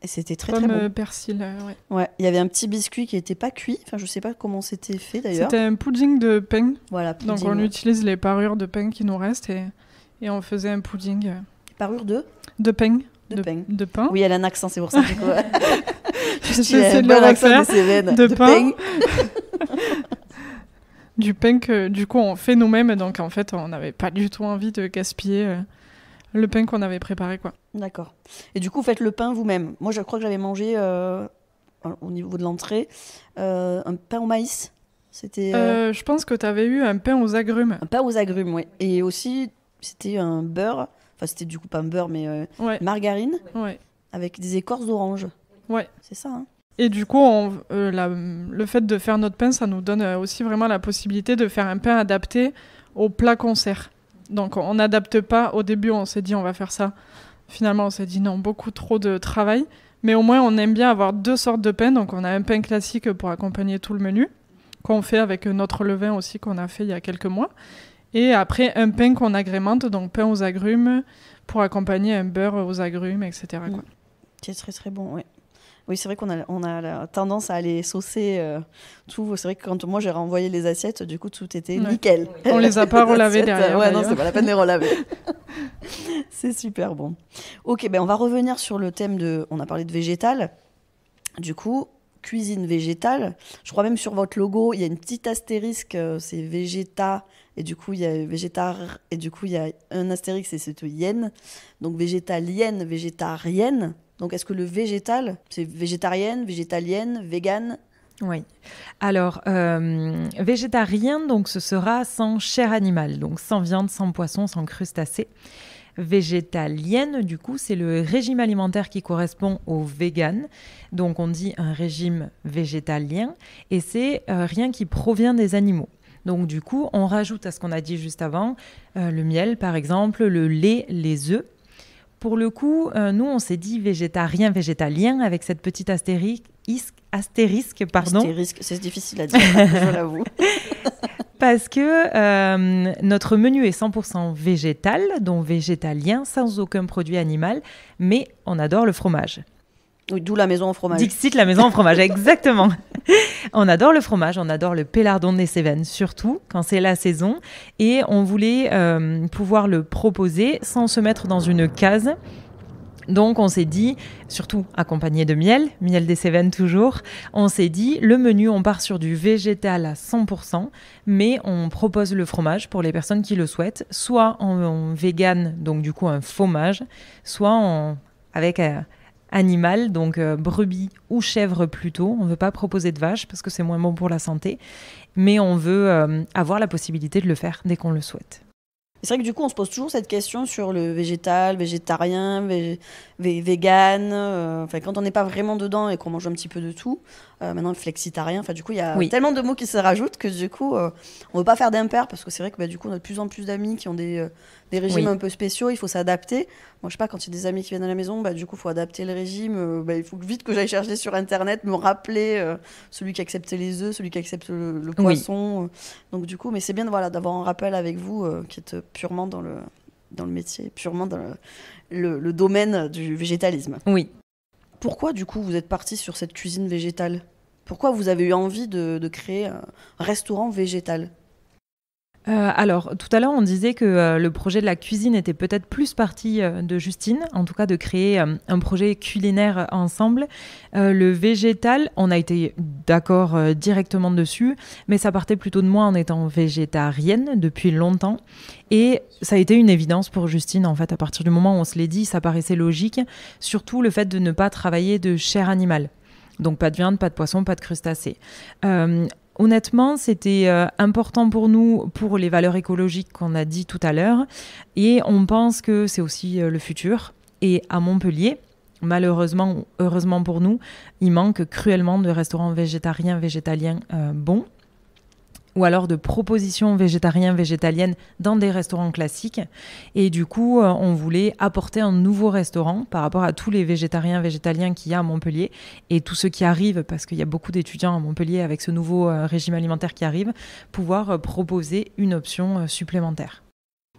Et c'était très très bon. Pomme persil, ouais. Ouais, il y avait un petit biscuit qui n'était pas cuit. Enfin, je sais pas comment c'était fait d'ailleurs. C'était un pudding de pain. Voilà, pudding. Donc on utilise les parures de pain qui nous restent et on faisait un pudding. Parures de pain. De pain. Oui, elle a un accent, c'est pour ça. J'essaie de le refaire. De pain. Du pain que du coup on fait nous-mêmes, donc en fait on n'avait pas du tout envie de gaspiller le pain qu'on avait préparé, quoi. D'accord. Et du coup, faites le pain vous-même. Moi, je crois que j'avais mangé au niveau de l'entrée un pain au maïs. C'était. Je pense que tu avais eu un pain aux agrumes. Un pain aux agrumes, oui. Et aussi, c'était un beurre. Enfin, c'était du coup pas un beurre, mais margarine avec des écorces d'orange. Ouais. C'est ça, hein. Et du coup, le fait de faire notre pain, ça nous donne aussi vraiment la possibilité de faire un pain adapté au plat concert. Donc, on n'adapte pas. Au début, on s'est dit, on va faire ça. Finalement, on s'est dit, non, beaucoup trop de travail. Mais au moins, on aime bien avoir 2 sortes de pain. Donc, on a un pain classique pour accompagner tout le menu, qu'on fait avec notre levain aussi, qu'on a fait il y a quelques mois. Et après, un pain qu'on agrémente, donc pain aux agrumes, pour accompagner un beurre aux agrumes, etc. Quoi. C'est très, très bon, oui. Oui, c'est vrai qu'on a la tendance à aller saucer tout. C'est vrai que quand moi j'ai renvoyé les assiettes, du coup tout était nickel. On les a pas relavées derrière. Ouais, non, c'est pas la peine de les relaver. C'est super bon. Ok, on va revenir sur le thème on a parlé de végétal. Du coup, cuisine végétale. Je crois même sur votre logo, il y a une petite astérisque, c'est végéta, et du coup il y a végétar, et du coup il y a un astérisque, et c'est yen. Donc végétalienne, végétarienne. Donc est-ce que le végétal, c'est végétarienne, végétalienne, végane? Oui. Alors, végétarien, donc ce sera sans chair animale, donc sans viande, sans poisson, sans crustacés. Végétalienne, du coup, c'est le régime alimentaire qui correspond au vegan. Donc, on dit un régime végétalien et c'est rien qui provient des animaux. Donc, du coup, on rajoute à ce qu'on a dit juste avant, le miel, par exemple, le lait, les œufs. Pour le coup, nous, on s'est dit végétarien, végétalien avec cette petite astérisque, pardon. Astérisque, c'est difficile à dire, je l'avoue. Parce que notre menu est 100% végétal, donc végétalien, sans aucun produit animal, mais on adore le fromage. Oui, d'où la maison au fromage. Dixit, la maison au fromage, exactement. On adore le fromage, on adore le pélardon des Cévennes, surtout quand c'est la saison. Et on voulait pouvoir le proposer sans se mettre dans une case. Donc on s'est dit, surtout accompagné de miel des Cévennes toujours, on s'est dit, le menu, on part sur du végétal à 100%, mais on propose le fromage pour les personnes qui le souhaitent, soit en vegan, donc du coup un fromage, soit avec animal, donc brebis ou chèvre plutôt. On ne veut pas proposer de vache parce que c'est moins bon pour la santé, mais on veut avoir la possibilité de le faire dès qu'on le souhaite. C'est vrai que du coup, on se pose toujours cette question sur le végétal, végétarien, vegan. Quand on n'est pas vraiment dedans et qu'on mange un petit peu de tout. Maintenant, le flexitarien. Du coup, il y a tellement de mots qui se rajoutent que du coup, on ne veut pas faire d'impair parce que c'est vrai que du coup, on a de plus en plus d'amis qui ont des régimes un peu spéciaux. Il faut s'adapter. Moi, je sais pas, quand il y a des amis qui viennent à la maison, du coup, il faut adapter le régime. Il faut vite que j'aille chercher sur Internet, me rappeler celui qui accepte les œufs, celui qui accepte le poisson. Donc du coup, mais c'est bien d'avoir un rappel avec vous qui êtes purement dans le métier, purement dans le domaine du végétalisme. Oui. Pourquoi, du coup, vous êtes parti sur cette cuisine végétale? Pourquoi vous avez eu envie de créer un restaurant végétal? Alors, tout à l'heure, on disait que le projet de la cuisine était peut-être plus parti de Justine, en tout cas de créer un projet culinaire ensemble. Le végétal, on a été d'accord directement dessus, mais ça partait plutôt de moi en étant végétarienne depuis longtemps. Et ça a été une évidence pour Justine, en fait, à partir du moment où on se l'est dit, ça paraissait logique, surtout le fait de ne pas travailler de chair animale. Donc pas de viande, pas de poisson, pas de crustacés. Honnêtement, c'était important pour nous, pour les valeurs écologiques qu'on a dit tout à l'heure. Et on pense que c'est aussi le futur. Et à Montpellier, malheureusement ou heureusement pour nous, il manque cruellement de restaurants végétariens, végétaliens bons. Ou alors de propositions végétariennes, végétaliennes dans des restaurants classiques. Et du coup, on voulait apporter un nouveau restaurant par rapport à tous les végétariens, végétaliens qu'il y a à Montpellier et tous ceux qui arrivent, parce qu'il y a beaucoup d'étudiants à Montpellier avec ce nouveau régime alimentaire qui arrive, pouvoir proposer une option supplémentaire.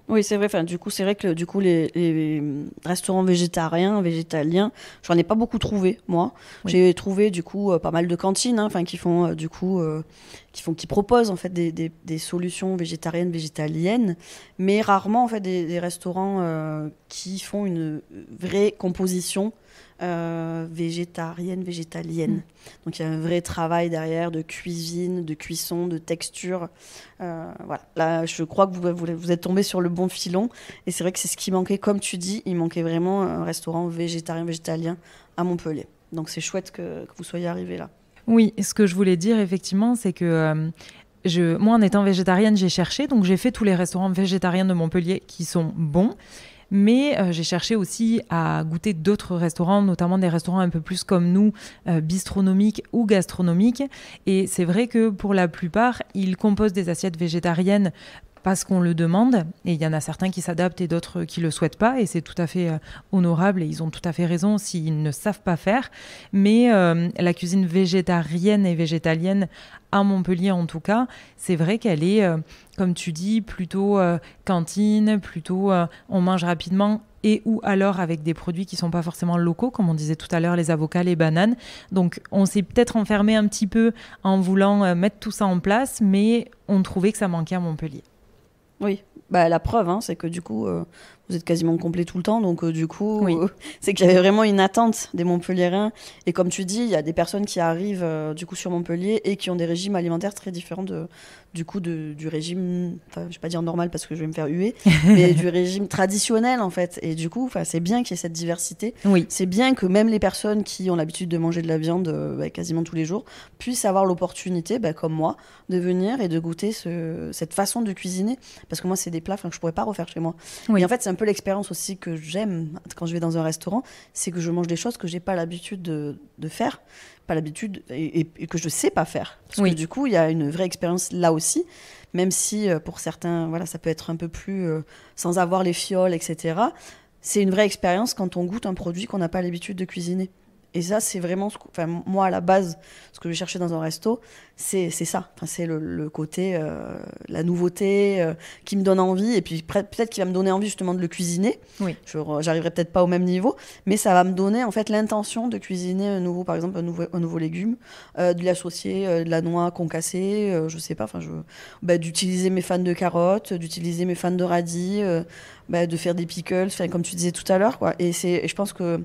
Oui, c'est vrai. Du coup, c'est vrai que les restaurants végétariens, végétaliens, j'en ai pas beaucoup trouvé, moi. Oui. J'ai trouvé du coup pas mal de cantines, qui proposent en fait des solutions végétariennes, végétaliennes, mais rarement en fait des restaurants qui font une vraie composition végétarienne, végétalienne. Donc il y a un vrai travail derrière de cuisine, de cuisson, de texture. Voilà. Là, je crois que vous êtes tombé sur le bon filon. Et c'est vrai que c'est ce qui manquait, comme tu dis, il manquait vraiment un restaurant végétarien, végétalien à Montpellier. Donc c'est chouette que vous soyez arrivés là. Oui, ce que je voulais dire effectivement, c'est que moi, en étant végétarienne, j'ai cherché. Donc j'ai fait tous les restaurants végétariens de Montpellier qui sont bons. Mais j'ai cherché aussi à goûter d'autres restaurants, notamment des restaurants un peu plus comme nous, bistronomiques ou gastronomiques. Et c'est vrai que pour la plupart, ils composent des assiettes végétariennes parce qu'on le demande. Et il y en a certains qui s'adaptent et d'autres qui ne le souhaitent pas. Et c'est tout à fait honorable et ils ont tout à fait raison s'ils ne savent pas faire. Mais la cuisine végétarienne et végétalienne à Montpellier en tout cas, c'est vrai qu'elle est, comme tu dis, plutôt cantine, plutôt on mange rapidement et ou alors avec des produits qui ne sont pas forcément locaux, comme on disait tout à l'heure, les avocats, les bananes. Donc on s'est peut-être enfermé un petit peu en voulant mettre tout ça en place, mais on trouvait que ça manquait à Montpellier. Oui, la preuve, c'est que du coup, vous êtes quasiment complet tout le temps, donc du coup, Oui. c'est que j'avais vraiment une attente des Montpelliérains. Et comme tu dis, il y a des personnes qui arrivent du coup sur Montpellier et qui ont des régimes alimentaires très différents du régime, enfin, je vais pas dire normal parce que je vais me faire huer, mais du régime traditionnel en fait. Et du coup, c'est bien qu'il y ait cette diversité. Oui. C'est bien que même les personnes qui ont l'habitude de manger de la viande quasiment tous les jours puissent avoir l'opportunité, comme moi, de venir et de goûter cette façon de cuisiner. Parce que moi, c'est des plats que je pourrais pas refaire chez moi. Oui. Et en fait, c'est un peu l'expérience aussi que j'aime quand je vais dans un restaurant, c'est que je mange des choses que j'ai pas l'habitude de faire, pas l'habitude et que je sais pas faire. Parce Oui. que du coup, il y a une vraie expérience là aussi, même si pour certains, voilà, ça peut être un peu plus sans avoir les fioles, etc. C'est une vraie expérience quand on goûte un produit qu'on n'a pas l'habitude de cuisiner. Et ça, c'est vraiment, moi, à la base, ce que je cherchais dans un resto, c'est ça. C'est le côté, la nouveauté qui me donne envie. Et puis, peut-être qu'il va me donner envie, justement, de le cuisiner. Oui. J'arriverai peut-être pas au même niveau, mais ça va me donner, en fait, l'intention de cuisiner un nouveau, par exemple, un nouveau légume, de lui associer de la noix concassée, je sais pas, d'utiliser mes fans de carottes, d'utiliser mes fans de radis, de faire des pickles, comme tu disais tout à l'heure, quoi. Et je pense que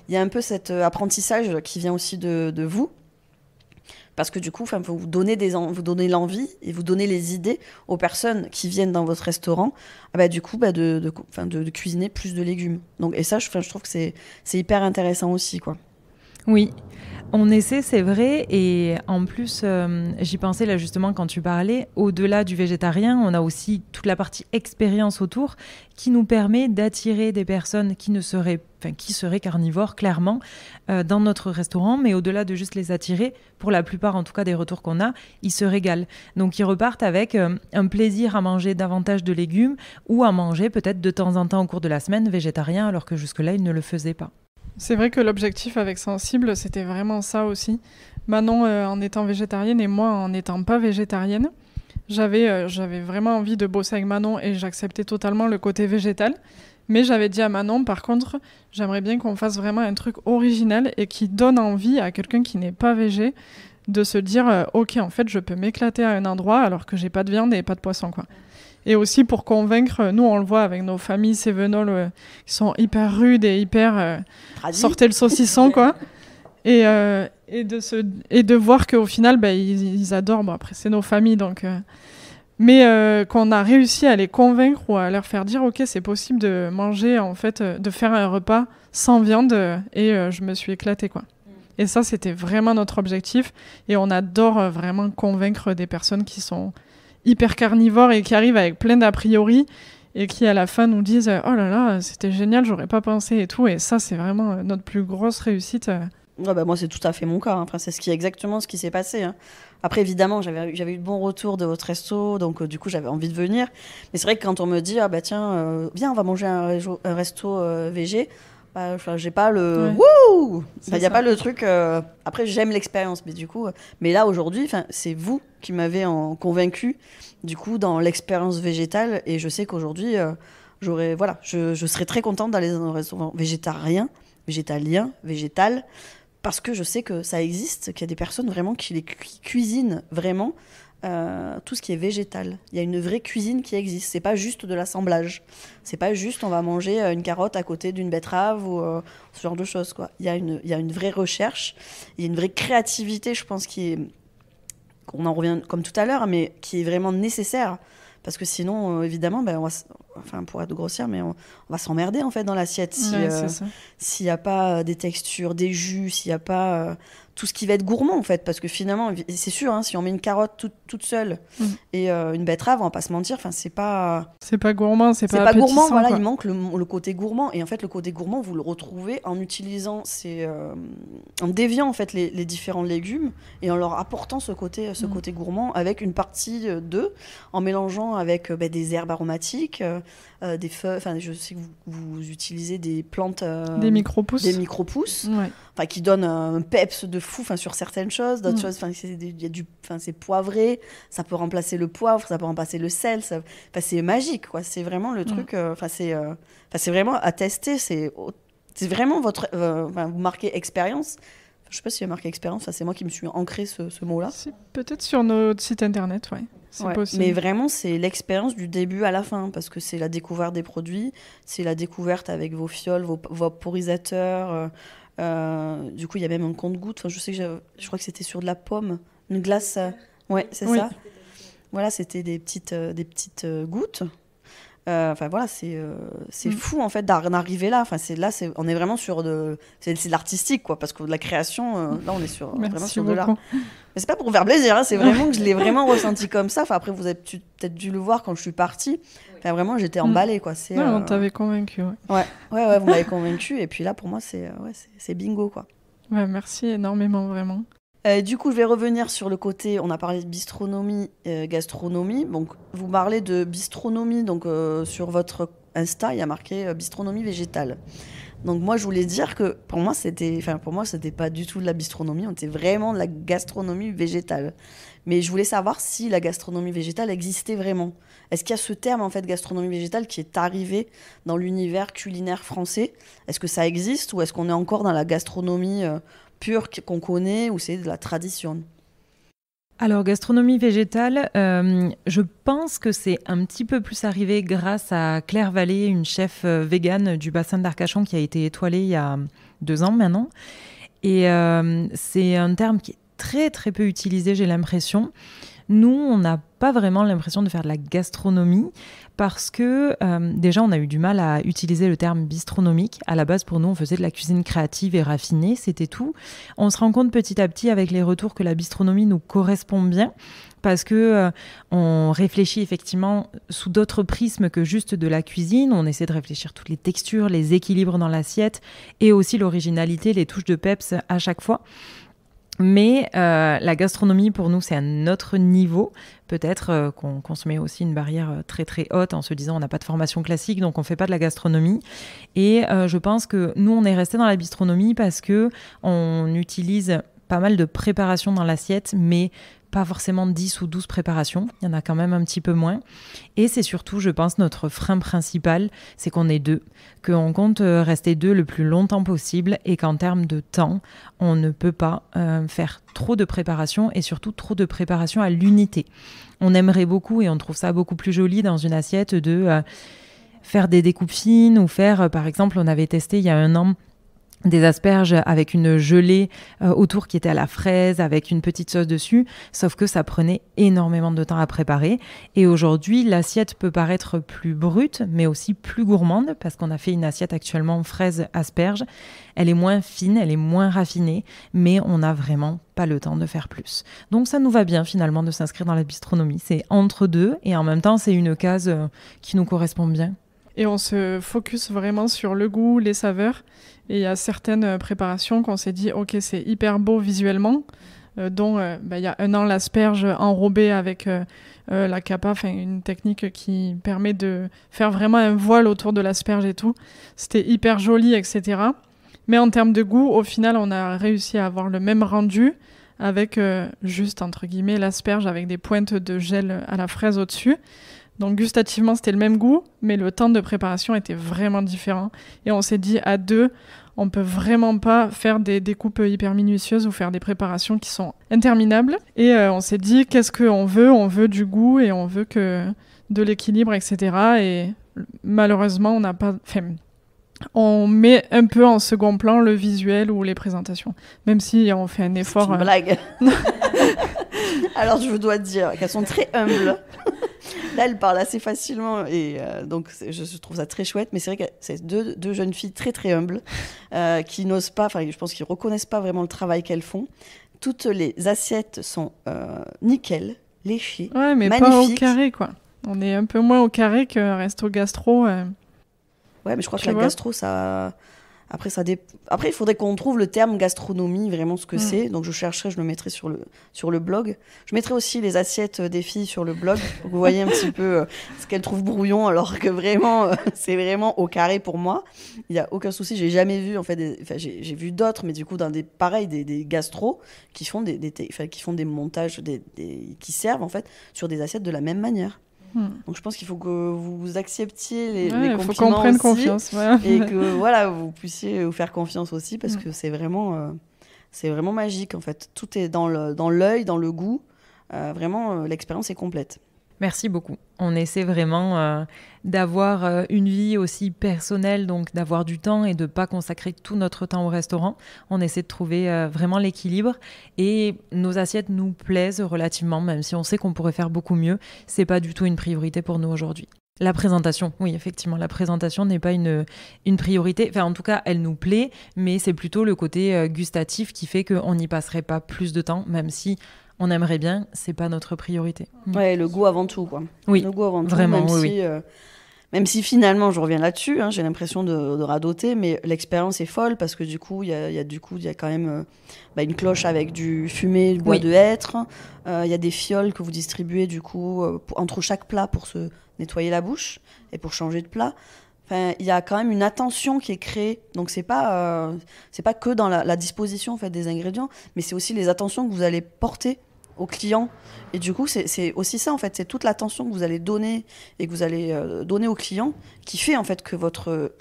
il y a un peu cet apprentissage qui vient aussi de vous, parce que du coup, vous donnez l'envie et vous donnez les idées aux personnes qui viennent dans votre restaurant, du coup, de cuisiner plus de légumes. Donc, et ça, je trouve que c'est hyper intéressant aussi, quoi. Oui, on essaie, c'est vrai, et en plus, j'y pensais là justement quand tu parlais, au-delà du végétarien, on a aussi toute la partie expérience autour qui nous permet d'attirer des personnes qui seraient carnivores, clairement, dans notre restaurant, mais au-delà de juste les attirer, pour la plupart en tout cas des retours qu'on a, ils se régalent. Donc ils repartent avec un plaisir à manger davantage de légumes ou à manger peut-être de temps en temps au cours de la semaine végétarien, alors que jusque-là, ils ne le faisaient pas. C'est vrai que l'objectif avec Sensible, c'était vraiment ça aussi. Manon en étant végétarienne et moi en n'étant pas végétarienne, j'avais vraiment envie de bosser avec Manon et j'acceptais totalement le côté végétal. Mais j'avais dit à Manon, par contre, j'aimerais bien qu'on fasse vraiment un truc original et qui donne envie à quelqu'un qui n'est pas végé de se dire ok, en fait, je peux m'éclater à un endroit alors que j'ai pas de viande et pas de poisson, quoi. Et aussi pour convaincre, nous on le voit avec nos familles cévenols qui sont hyper rudes et hyper sortez le saucisson, quoi. Et de voir qu'au final, ils adorent. Bon, après, c'est nos familles, donc. Mais qu'on a réussi à les convaincre ou à leur faire dire ok, c'est possible de manger, en fait, de faire un repas sans viande. Et je me suis éclatée, quoi. Et ça, c'était vraiment notre objectif. Et on adore vraiment convaincre des personnes qui sont hyper carnivores et qui arrivent avec plein d'a priori et qui à la fin nous disent oh là là, c'était génial, j'aurais pas pensé et tout. Et ça, c'est vraiment notre plus grosse réussite. Ouais, moi, c'est tout à fait mon cas. C'est exactement ce qui s'est passé. Après, évidemment, j'avais eu de bons retours de votre resto, donc du coup, j'avais envie de venir. Mais c'est vrai que quand on me dit tiens, viens, on va manger un resto végé, j'ai pas le wouh, il y a pas le truc. Après, j'aime l'expérience, mais du coup, mais là aujourd'hui, c'est vous qui m'avez convaincu du coup dans l'expérience végétale, et je sais qu'aujourd'hui, je serais très contente d'aller dans un restaurant végétarien, végétal, parce que je sais que ça existe, qu'il y a des personnes vraiment qui cuisinent vraiment. Tout ce qui est végétal. Il y a une vraie cuisine qui existe. C'est pas juste de l'assemblage. C'est pas juste on va manger une carotte à côté d'une betterave ou ce genre de choses, quoi. Il y a une vraie recherche, il y a une vraie créativité, je pense, qu'on en revient comme tout à l'heure, mais qui est vraiment nécessaire. Parce que sinon, évidemment, pour être grossière, mais on va s'emmerder en fait dans l'assiette s'il n'y a pas des textures, des jus, s'il n'y a pas tout ce qui va être gourmand en fait. Parce que finalement, c'est sûr, si on met une carotte toute seule et une betterave, on va pas se mentir, c'est pas gourmand, c'est pas gourmand. Voilà, quoi. il manque le côté gourmand. Et en fait, le côté gourmand, vous le retrouvez en utilisant en déviant en fait les différents légumes et en leur apportant ce côté gourmand avec une partie d'œufs, en mélangeant avec des herbes aromatiques, des feuilles. Je sais que vous utilisez des plantes, des micro-pousses, qui donnent un peps de fou sur certaines choses, d'autres choses, c'est poivré, ça peut remplacer le poivre, ça peut remplacer le sel, c'est magique, quoi. C'est vraiment le truc, c'est vraiment à tester, c'est vraiment vous marquez expérience. Je sais pas s'il y a marqué expérience, c'est moi qui me suis ancré ce mot-là. C'est peut-être sur notre site internet, ouais. c'est possible. Mais vraiment, c'est l'expérience du début à la fin, parce que c'est la découverte des produits, c'est la découverte avec vos fioles, vos vaporisateurs. Du coup, il y a même un compte-gouttes. Enfin, je crois que c'était sur de la pomme, une glace. Ouais, c'est ça. Voilà, c'était des petites gouttes. Enfin voilà, c'est fou en fait d'arriver là. Enfin on est vraiment sur c'est de l'artistique quoi, parce que de la création, là on est vraiment sur de l'art. Mais c'est pas pour faire plaisir, hein, c'est vraiment que je l'ai vraiment ressenti comme ça. Enfin après vous avez peut-être dû le voir quand je suis partie. Enfin vraiment j'étais emballée quoi. On t'avait convaincu. Ouais, vous m'avez convaincu et puis là pour moi c'est bingo quoi. Ouais, merci énormément vraiment. Du coup, je vais revenir sur le côté, on a parlé de bistronomie, gastronomie. Donc, vous parlez de bistronomie, donc sur votre Insta, il y a marqué bistronomie végétale. Donc moi, je voulais dire que pour moi, c'était pas du tout de la bistronomie, on était vraiment de la gastronomie végétale. Mais je voulais savoir si la gastronomie végétale existait vraiment. Est-ce qu'il y a ce terme, en fait, gastronomie végétale, qui est arrivé dans l'univers culinaire français ? Est-ce que ça existe ou est-ce qu'on est encore dans la gastronomie pure qu'on connaît ou c'est de la tradition? Alors, gastronomie végétale, je pense que c'est un petit peu plus arrivé grâce à Claire Vallée, une chef végane du bassin d'Arcachon qui a été étoilée il y a 2 ans maintenant. Et c'est un terme qui est très très peu utilisé, j'ai l'impression. Nous, on n'a pas vraiment l'impression de faire de la gastronomie parce que déjà, on a eu du mal à utiliser le terme bistronomique. À la base, pour nous, on faisait de la cuisine créative et raffinée, c'était tout. On se rend compte petit à petit avec les retours que la bistronomie nous correspond bien parce que on réfléchit effectivement sous d'autres prismes que juste de la cuisine. On essaie de réfléchir toutes les textures, les équilibres dans l'assiette et aussi l'originalité, les touches de peps à chaque fois. Mais la gastronomie, pour nous, c'est un autre niveau. Peut-être qu'on se met aussi une barrière très, très haute en se disant on n'a pas de formation classique, donc on ne fait pas de la gastronomie. Et je pense que nous, on est resté dans la bistronomie parce qu'on utilise pas mal de préparations dans l'assiette, mais pas forcément 10 ou 12 préparations. Il y en a quand même un petit peu moins. Et c'est surtout, je pense, notre frein principal, c'est qu'on est 2, qu'on compte rester 2 le plus longtemps possible et qu'en termes de temps, on ne peut pas faire trop de préparation et surtout trop de préparation à l'unité. On aimerait beaucoup, et on trouve ça beaucoup plus joli dans une assiette, de faire des découpes fines ou faire, par exemple, on avait testé il y a 1 an, des asperges avec une gelée autour qui était à la fraise, avec une petite sauce dessus, sauf que ça prenait énormément de temps à préparer. Et aujourd'hui, l'assiette peut paraître plus brute, mais aussi plus gourmande, parce qu'on a fait une assiette actuellement fraise-asperge. Elle est moins fine, elle est moins raffinée, mais on n'a vraiment pas le temps de faire plus. Donc ça nous va bien finalement de s'inscrire dans la bistronomie. C'est entre 2 et en même temps, c'est une case qui nous correspond bien. Et on se focus vraiment sur le goût, les saveurs. Et il y a certaines préparations qu'on s'est dit, ok, c'est hyper beau visuellement, dont il y a 1 an, l'asperge enrobée avec la capa, une technique qui permet de faire vraiment un voile autour de l'asperge et tout. C'était hyper joli, etc. Mais en termes de goût, au final, on a réussi à avoir le même rendu avec juste, entre guillemets, l'asperge avec des pointes de gel à la fraise au-dessus. Donc gustativement, c'était le même goût, mais le temps de préparation était vraiment différent. Et on s'est dit, à 2, on peut vraiment pas faire des découpes hyper minutieuses ou faire des préparations qui sont interminables. Et on s'est dit, qu'est-ce qu'on veut ? On veut du goût et on veut de l'équilibre, etc. Et malheureusement, on n'a pas... on met un peu en second plan le visuel ou les présentations, même si on fait un effort... C'est une blague. Alors je dois dire qu'elles sont très humbles. Là, elles parlent assez facilement et donc je trouve ça très chouette. Mais c'est vrai que c'est deux jeunes filles très très humbles qui n'osent pas, je pense qu'ils reconnaissent pas vraiment le travail qu'elles font. Toutes les assiettes sont nickel, léchées, ouais, mais magnifiques. Pas au carré quoi. On est un peu moins au carré qu'un resto gastro. Ouais, mais je crois que la gastro, ça... Après, il faudrait qu'on trouve le terme gastronomie, vraiment ce que c'est. Donc, je chercherai, je le mettrai sur le blog. Je mettrai aussi les assiettes des filles sur le blog. Pour que vous voyez un petit peu ce qu'elles trouvent brouillon, alors que vraiment, c'est vraiment au carré pour moi. Il n'y a aucun souci. J'ai jamais vu, en fait, j'ai vu d'autres, mais du coup, dans des gastros qui font qui font des montages, qui servent, en fait, sur des assiettes de la même manière. Donc je pense qu'il faut que vous acceptiez les compliments aussi. Il faut qu'on prenne confiance. Ouais. Et que voilà, vous puissiez vous faire confiance aussi parce que c'est vraiment magique en fait. Tout est dans l'œil, dans le goût. Vraiment, l'expérience est complète. Merci beaucoup. On essaie vraiment d'avoir une vie aussi personnelle, donc d'avoir du temps et de ne pas consacrer tout notre temps au restaurant. On essaie de trouver vraiment l'équilibre et nos assiettes nous plaisent relativement, même si on sait qu'on pourrait faire beaucoup mieux. Ce n'est pas du tout une priorité pour nous aujourd'hui. La présentation, oui, effectivement, la présentation n'est pas une priorité. Enfin, en tout cas, elle nous plaît, mais c'est plutôt le côté gustatif qui fait qu'on n'y passerait pas plus de temps, même si on aimerait bien, c'est pas notre priorité. Ouais, le goût avant tout, quoi. Oui, le goût avant tout, vraiment, même si finalement, je reviens là-dessus, j'ai l'impression de radoter, mais l'expérience est folle parce que du coup, il y a quand même une cloche avec du fumé, du bois de hêtre. Il y a des fioles que vous distribuez du coup entre chaque plat pour se nettoyer la bouche et pour changer de plat. Enfin, il y a quand même une attention qui est créée. Donc c'est pas que dans la disposition en fait des ingrédients, mais c'est aussi les attentions que vous allez porter aux clients. Et du coup, c'est aussi ça en fait, c'est toute l'attention que vous allez donner et que vous allez donner aux clients qui fait en fait que votre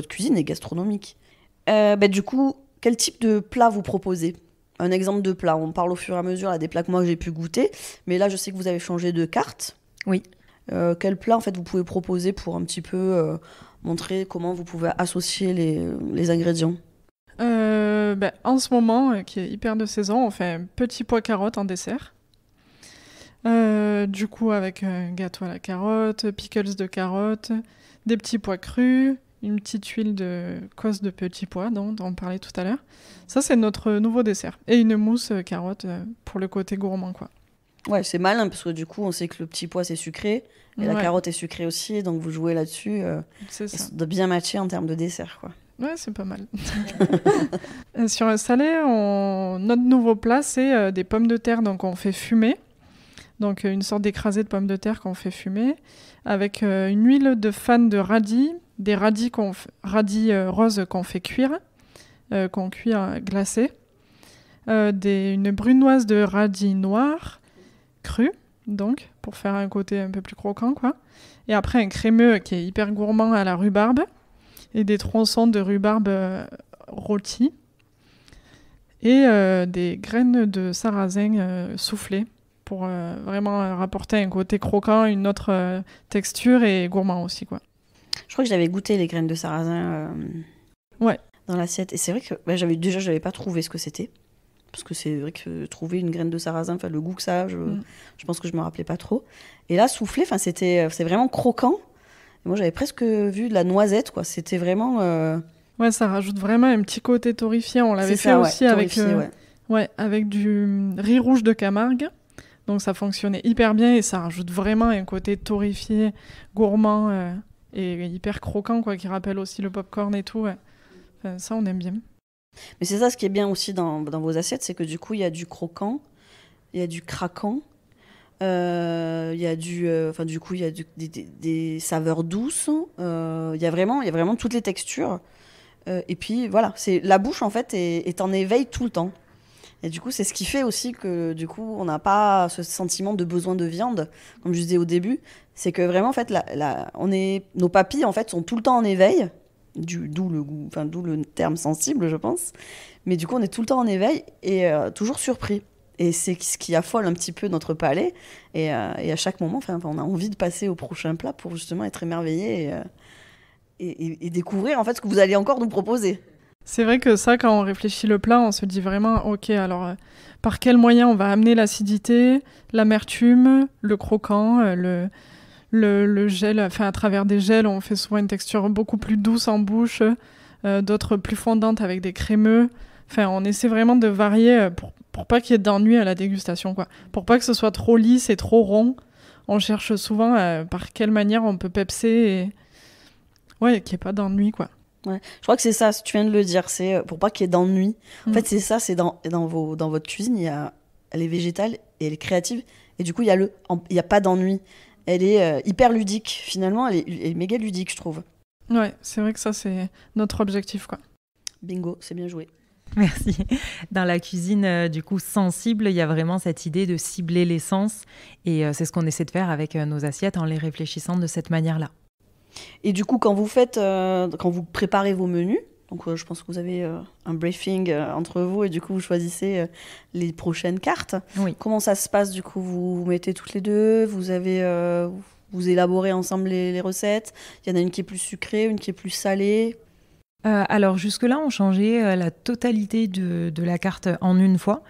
cuisine est gastronomique. Du coup, quel type de plat vous proposez ? Un exemple de plat. On parle au fur et à mesure là, des plats que moi j'ai pu goûter, mais là je sais que vous avez changé de carte. Oui. Quel plat en fait vous pouvez proposer pour un petit peu montrer comment vous pouvez associer les ingrédients? En ce moment, qui est hyper de saison, on fait un petit pois carotte en dessert. Du coup, avec un gâteau à la carotte, pickles de carotte, des petits pois crus, une petite huile de cosse de petits pois dont on parlait tout à l'heure. Ça, c'est notre nouveau dessert. Et une mousse carotte pour le côté gourmand, quoi. Ouais, c'est malin parce que du coup, on sait que le petit pois c'est sucré et la carotte est sucrée aussi, donc vous jouez là-dessus. C'est ça. De bien matcher en termes de dessert, quoi. Ouais, c'est pas mal. Sur un salé, notre nouveau plat, c'est des pommes de terre, donc on fait fumer. Donc une sorte d'écrasé de pommes de terre qu'on fait fumer, avec une huile de fan de radis, des radis roses qu'on fait cuire, qu'on cuit glacés, une brunoise de radis noirs, cru, donc, pour faire un côté un peu plus croquant, quoi. Et après, un crémeux qui est hyper gourmand à la rhubarbe, et des tronçons de rhubarbe rôtis, et des graines de sarrasin soufflées, pour vraiment rapporter un côté croquant, une autre texture, et gourmand aussi, quoi. Je crois que j'avais goûté les graines de sarrasin dans l'assiette, et c'est vrai que j'avais pas trouvé ce que c'était. Parce que c'est vrai que trouver une graine de sarrasin, le goût que ça a, je pense que je me rappelais pas trop. Et là, soufflé, c'est vraiment croquant. Et moi, j'avais presque vu de la noisette, quoi. C'était vraiment... Ouais, ça rajoute vraiment un petit côté torréfié. On l'avait fait aussi avec du riz rouge de Camargue. Donc ça fonctionnait hyper bien et ça rajoute vraiment un côté torréfié, gourmand et hyper croquant, quoi, qui rappelle aussi le popcorn et tout. Ouais. Enfin, ça, on aime bien. Mais c'est ça ce qui est bien aussi dans vos assiettes, c'est que du coup il y a du croquant, il y a du craquant, il y a des saveurs douces, il y a vraiment toutes les textures. Et puis voilà, la bouche en fait est en éveil tout le temps. Et du coup c'est ce qui fait aussi que du coup on n'a pas ce sentiment de besoin de viande, comme je disais au début, c'est que vraiment en fait nos papilles en fait sont tout le temps en éveil. D'où le goût, d'où le terme sensible, je pense. Mais du coup, on est tout le temps en éveil et toujours surpris. Et c'est ce qui affole un petit peu notre palais. Et à chaque moment, on a envie de passer au prochain plat pour justement être émerveillé et découvrir en fait ce que vous allez encore nous proposer. C'est vrai que ça, quand on réfléchit le plat, on se dit vraiment, ok, alors par quel moyen on va amener l'acidité, l'amertume, le croquant, le gel, à travers des gels, on fait souvent une texture beaucoup plus douce en bouche, d'autres plus fondantes avec des crémeux. On essaie vraiment de varier pour pas qu'il y ait d'ennui à la dégustation, quoi. Pour pas que ce soit trop lisse et trop rond. On cherche souvent par quelle manière on peut pepser qu'il n'y ait pas d'ennui, quoi. Ouais. Je crois que c'est ça, tu viens de le dire, c'est pour pas qu'il y ait d'ennui. En fait, c'est ça, c'est dans votre cuisine, elle est végétale et elle est créative. Et du coup, il y a pas d'ennui. Elle est hyper ludique, finalement, elle est méga ludique, je trouve. Ouais, c'est vrai que ça, c'est notre objectif, quoi. Bingo, c'est bien joué. Merci. Dans la cuisine, du coup, sensible, il y a vraiment cette idée de cibler l'essence. Et c'est ce qu'on essaie de faire avec nos assiettes en les réfléchissant de cette manière-là. Et du coup, quand vous préparez vos menus, Donc je pense que vous avez un briefing entre vous et du coup vous choisissez les prochaines cartes. Oui. Comment ça se passe du coup? Vous mettez toutes les deux, vous élaborez ensemble les recettes. Il y en a une qui est plus sucrée, une qui est plus salée. Alors jusque-là, on changeait la totalité de la carte en une fois.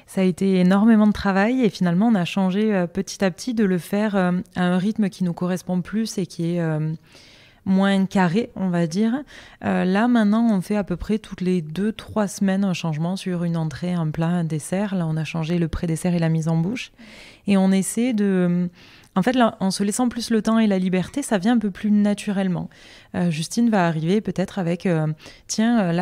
Ça a été énormément de travail et finalement, on a changé petit à petit de le faire à un rythme qui nous correspond plus et qui est moins carré, on va dire. Là, maintenant, on fait à peu près toutes les 2-3 semaines un changement sur une entrée, un plat, un dessert. Là, on a changé le pré-dessert et la mise en bouche. Et on essaie de... En fait, là, en se laissant plus le temps et la liberté, ça vient un peu plus naturellement. Justine va arriver peut-être avec là,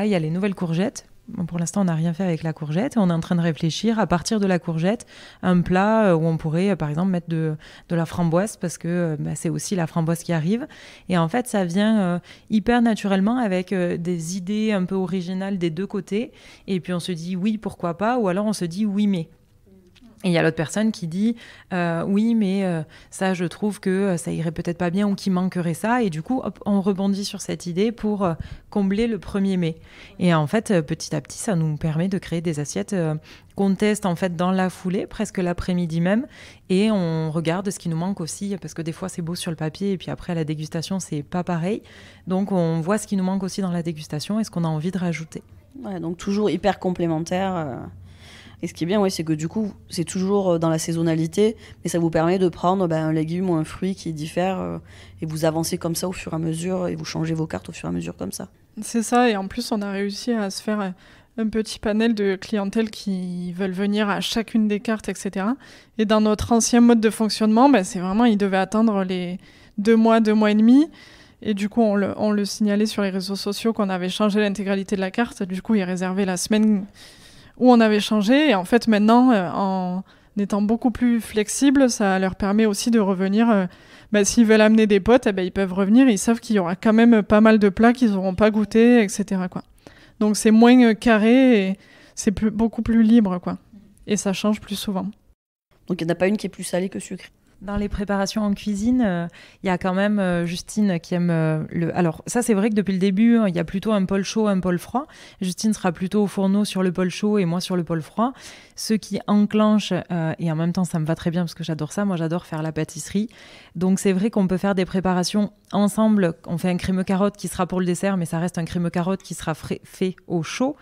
il y a les nouvelles courgettes. Bon, pour l'instant, on n'a rien fait avec la courgette. Et on est en train de réfléchir, à partir de la courgette, un plat où on pourrait, par exemple, mettre de la framboise, parce que c'est aussi la framboise qui arrive. Et en fait, ça vient hyper naturellement avec des idées un peu originales des deux côtés. Et puis, on se dit oui, pourquoi pas, ou alors on se dit oui, mais... Et il y a l'autre personne qui dit oui, mais ça, je trouve que ça irait peut-être pas bien ou qu'il manquerait ça. Et du coup, hop, on rebondit sur cette idée pour combler le premier mais. Et en fait, petit à petit, ça nous permet de créer des assiettes qu'on teste en fait dans la foulée, presque l'après-midi même. Et on regarde ce qui nous manque aussi, parce que des fois, c'est beau sur le papier et puis après, à la dégustation, c'est pas pareil. Donc, on voit ce qui nous manque aussi dans la dégustation et ce qu'on a envie de rajouter. Ouais, donc toujours hyper complémentaire. Et ce qui est bien, c'est que du coup, c'est toujours dans la saisonnalité, mais ça vous permet de prendre un légume ou un fruit qui diffère et vous avancez comme ça au fur et à mesure et vous changez vos cartes au fur et à mesure comme ça. C'est ça, et en plus, on a réussi à se faire un petit panel de clientèle qui veulent venir à chacune des cartes, etc. Et dans notre ancien mode de fonctionnement, c'est vraiment, ils devaient attendre les 2 mois et demi. Et du coup, on le signalait sur les réseaux sociaux qu'on avait changé l'intégralité de la carte. Du coup, ils réservaient la semaine où on avait changé. Et en fait, maintenant, en étant beaucoup plus flexible, ça leur permet aussi de revenir. S'ils veulent amener des potes, ils peuvent revenir. Ils savent qu'il y aura quand même pas mal de plats qu'ils n'auront pas goûté, etc., quoi. Donc, c'est moins carré et c'est beaucoup plus libre, quoi. Et ça change plus souvent. Donc, il n'y en a pas une qui est plus salée que sucrée. Dans les préparations en cuisine, il y a quand même Justine qui aime le... Alors ça, c'est vrai que depuis le début, il y a plutôt un pôle chaud, un pôle froid. Justine sera plutôt au fourneau sur le pôle chaud et moi sur le pôle froid. Ce qui enclenche, et en même temps ça me va très bien parce que j'adore ça, moi j'adore faire la pâtisserie. Donc c'est vrai qu'on peut faire des préparations ensemble. On fait un crémeux carotte qui sera pour le dessert, mais ça reste un crémeux carotte qui sera fait au chaud.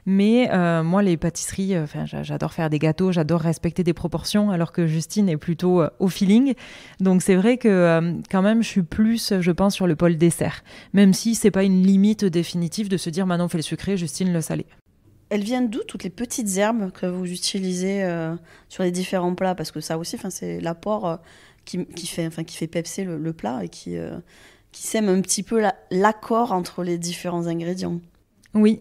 Mais moi, les pâtisseries, j'adore faire des gâteaux, j'adore respecter des proportions, alors que Justine est plutôt au feeling. Donc c'est vrai que quand même, je suis plus, je pense, sur le pôle dessert. Même si c'est pas une limite définitive de se dire maintenant on fait le sucré, Justine le salé. Elles viennent d'où toutes les petites herbes que vous utilisez sur les différents plats? Parce que ça aussi, c'est l'apport qui fait pepser le plat et qui sème un petit peu l'accord entre les différents ingrédients. Oui.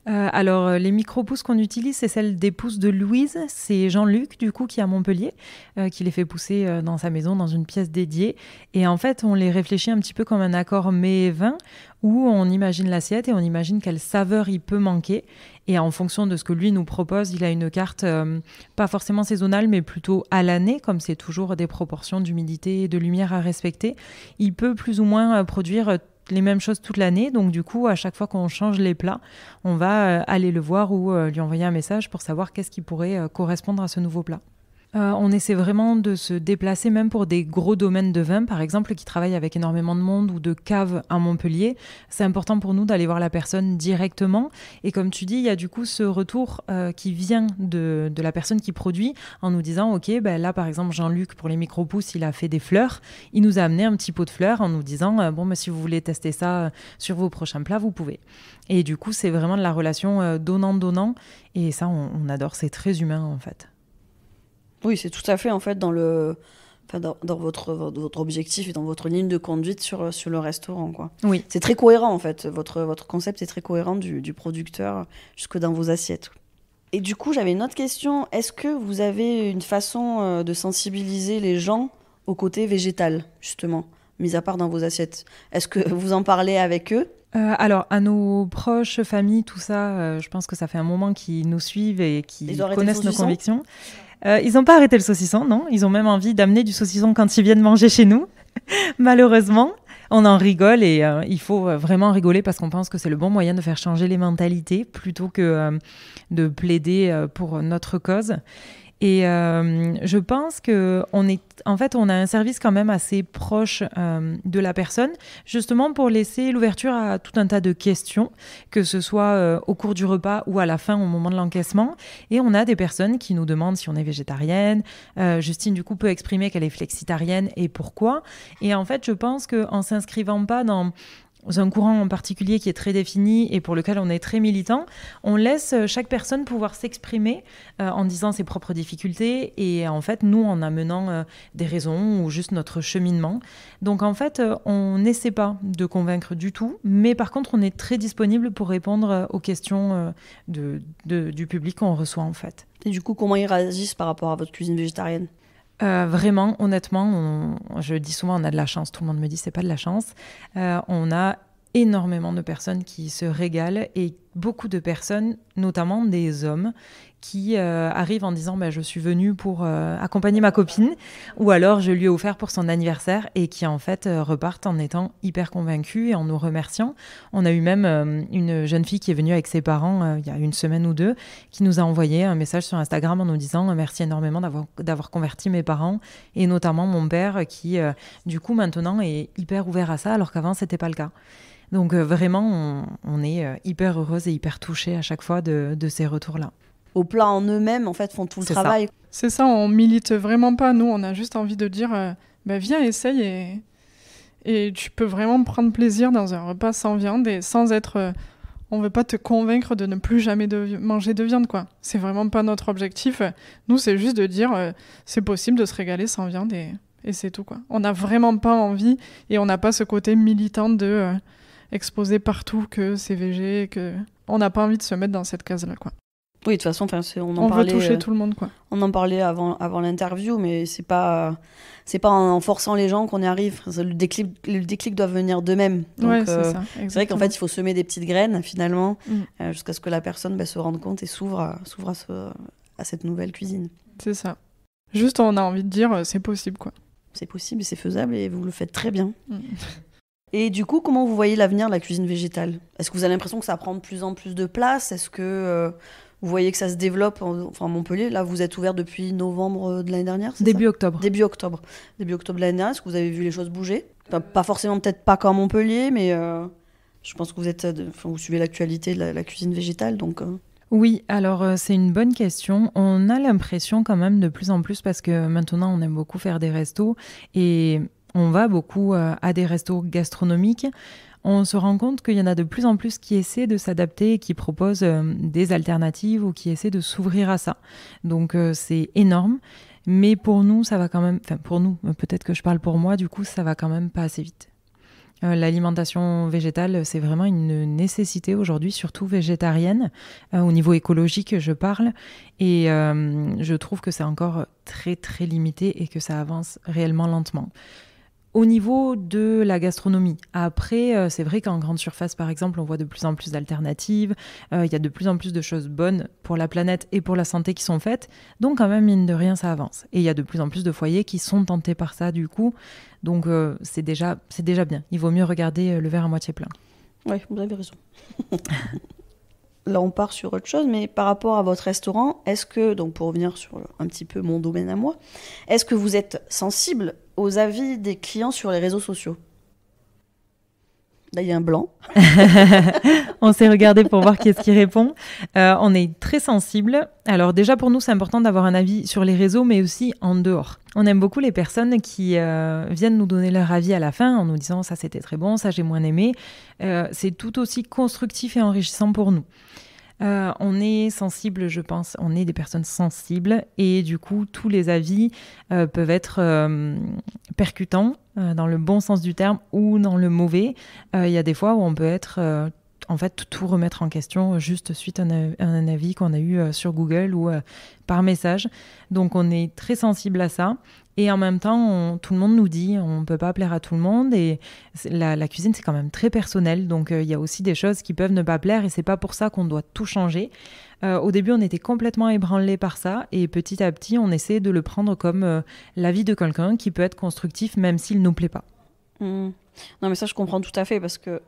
Alors, les micro-pousses qu'on utilise, c'est celles des pousses de Louise. C'est Jean-Luc, du coup, qui est à Montpellier, qui les fait pousser dans sa maison, dans une pièce dédiée. Et en fait, on les réfléchit un petit peu comme un accord mets-vin, où on imagine l'assiette et on imagine quelle saveur il peut manquer. Et en fonction de ce que lui nous propose, il a une carte pas forcément saisonnale, mais plutôt à l'année, comme c'est toujours des proportions d'humidité et de lumière à respecter. Il peut plus ou moins produire les mêmes choses toute l'année. Donc du coup, à chaque fois qu'on change les plats, on va aller le voir ou lui envoyer un message pour savoir qu'est-ce qui pourrait correspondre à ce nouveau plat. On essaie vraiment de se déplacer même pour des gros domaines de vin, par exemple, qui travaillent avec énormément de monde ou de caves à Montpellier. C'est important pour nous d'aller voir la personne directement. Et comme tu dis, il y a du coup ce retour qui vient de la personne qui produit en nous disant « Ok, là par exemple, Jean-Luc, pour les micro-pousses, il a fait des fleurs. Il nous a amené un petit pot de fleurs en nous disant « si vous voulez tester ça sur vos prochains plats, vous pouvez. » Et du coup, c'est vraiment de la relation donnant-donnant. Et ça, on adore. C'est très humain en fait. Oui, c'est tout à fait en fait dans votre objectif et dans votre ligne de conduite sur le restaurant, quoi. Oui. C'est très cohérent en fait. Votre concept est très cohérent du producteur jusque dans vos assiettes. Et du coup, j'avais une autre question. Est-ce que vous avez une façon de sensibiliser les gens au côté végétal, justement, mis à part dans vos assiettes? Est-ce que vous en parlez avec eux? Alors, à nos proches, familles, tout ça, je pense que ça fait un moment qu'ils nous suivent et qu'ils connaissent nos convictions. Ils n'ont pas arrêté le saucisson, non. Ils ont même envie d'amener du saucisson quand ils viennent manger chez nous, malheureusement. On en rigole et il faut vraiment rigoler parce qu'on pense que c'est le bon moyen de faire changer les mentalités plutôt que de plaider pour notre cause. Et je pense qu'on a un service quand même assez proche de la personne, justement pour laisser l'ouverture à tout un tas de questions, que ce soit au cours du repas ou à la fin, au moment de l'encaissement. Et on a des personnes qui nous demandent si on est végétarienne. Justine, du coup, peut exprimer qu'elle est flexitarienne et pourquoi. Et en fait, je pense qu'en s'inscrivant pas dans un courant en particulier qui est très défini et pour lequel on est très militant, on laisse chaque personne pouvoir s'exprimer en disant ses propres difficultés et en fait, nous, en amenant des raisons ou juste notre cheminement. Donc en fait, on n'essaie pas de convaincre du tout, mais par contre, on est très disponible pour répondre aux questions du public qu'on reçoit en fait. Et du coup, comment ils réagissent par rapport à votre cuisine végétarienne ? Vraiment, honnêtement, je dis souvent on a de la chance, tout le monde me dit c'est pas de la chance. On a énormément de personnes qui se régalent et beaucoup de personnes, notamment des hommes, qui arrivent en disant je suis venue pour accompagner ma copine ou alors je lui ai offert pour son anniversaire et qui en fait repartent en étant hyper convaincus et en nous remerciant. On a eu même une jeune fille qui est venue avec ses parents il y a une semaine ou deux qui nous a envoyé un message sur Instagram en nous disant merci énormément d'avoir converti mes parents et notamment mon père qui du coup maintenant est hyper ouvert à ça alors qu'avant c'était pas le cas. Donc vraiment on est hyper heureuse et hyper touchée à chaque fois de ces retours-là. Au plat en eux-mêmes, en fait, font tout le travail. C'est ça, on milite vraiment pas. Nous, on a juste envie de dire, viens, essaye et tu peux vraiment prendre plaisir dans un repas sans viande et sans être... on veut pas te convaincre de ne plus jamais manger de viande, quoi. C'est vraiment pas notre objectif. Nous, c'est juste de dire, c'est possible de se régaler sans viande et c'est tout, quoi. On n'a vraiment pas envie et on n'a pas ce côté militant de exposer partout que c'est végé, que... On n'a pas envie de se mettre dans cette case-là, quoi. Oui, de toute façon, on veut toucher tout le monde, quoi. On en parlait avant l'interview, mais c'est pas en forçant les gens qu'on y arrive. Le déclic doit venir d'eux-mêmes. Donc, ouais, c'est ça. C'est vrai qu'en fait, il faut semer des petites graines, finalement, jusqu'à ce que la personne se rende compte et s'ouvre à cette nouvelle cuisine. C'est ça. Juste, on a envie de dire, c'est possible, quoi. C'est possible et c'est faisable et vous le faites très bien. Et du coup, comment vous voyez l'avenir de la cuisine végétale ? Est-ce que vous avez l'impression que ça prend de plus en plus de place ? Est-ce que vous voyez que ça se développe à Montpellier ? Là, vous êtes ouvert depuis novembre de l'année dernière, c'est Début ça ? octobre. Début octobre de l'année dernière. Est-ce que vous avez vu les choses bouger ? Enfin, pas forcément, peut-être pas comme Montpellier, mais je pense que vous suivez l'actualité de la cuisine végétale, donc... Oui, alors c'est une bonne question. On a l'impression quand même de plus en plus, parce que maintenant on aime beaucoup faire des restos et on va beaucoup à des restos gastronomiques. On se rend compte qu'il y en a de plus en plus qui essaient de s'adapter, qui proposent des alternatives ou qui essaient de s'ouvrir à ça. Donc c'est énorme, mais pour nous, ça va quand même... Enfin, pour nous, peut-être que je parle pour moi, du coup, ça va quand même pas assez vite. L'alimentation végétale, c'est vraiment une nécessité aujourd'hui, surtout végétarienne, au niveau écologique, je parle. Et je trouve que c'est encore très, très limité et que ça avance réellement lentement. Au niveau de la gastronomie, après, c'est vrai qu'en grande surface, par exemple, on voit de plus en plus d'alternatives. Il y a de plus en plus de choses bonnes pour la planète et pour la santé qui sont faites. Donc, quand même, mine de rien, ça avance. Et il y a de plus en plus de foyers qui sont tentés par ça, du coup. Donc, c'est déjà bien. Il vaut mieux regarder le verre à moitié plein. Oui, vous avez raison. Là, on part sur autre chose, mais par rapport à votre restaurant, est-ce que, donc pour revenir sur un petit peu mon domaine à moi, est-ce que vous êtes sensible aux avis des clients sur les réseaux sociaux ? Là, il y a un blanc. On s'est regardé pour voir qui est-ce qui répond. On est très sensible. Alors déjà, pour nous, c'est important d'avoir un avis sur les réseaux, mais aussi en dehors. On aime beaucoup les personnes qui viennent nous donner leur avis à la fin en nous disant « ça, c'était très bon, ça, j'ai moins aimé ». C'est tout aussi constructif et enrichissant pour nous. On est sensible, je pense, on est des personnes sensibles et du coup, tous les avis peuvent être percutants dans le bon sens du terme ou dans le mauvais. Il y a des fois où on peut être, en fait, tout remettre en question juste suite à un avis qu'on a eu sur Google ou par message. Donc, on est très sensible à ça. Et en même temps, tout le monde nous dit on ne peut pas plaire à tout le monde. Et la cuisine, c'est quand même très personnel. Donc, il y a aussi des choses qui peuvent ne pas plaire. Et ce n'est pas pour ça qu'on doit tout changer. Au début, on était complètement ébranlés par ça. Et petit à petit, on essaie de le prendre comme l'avis de quelqu'un qui peut être constructif, même s'il ne nous plaît pas. Non, mais ça, je comprends tout à fait parce que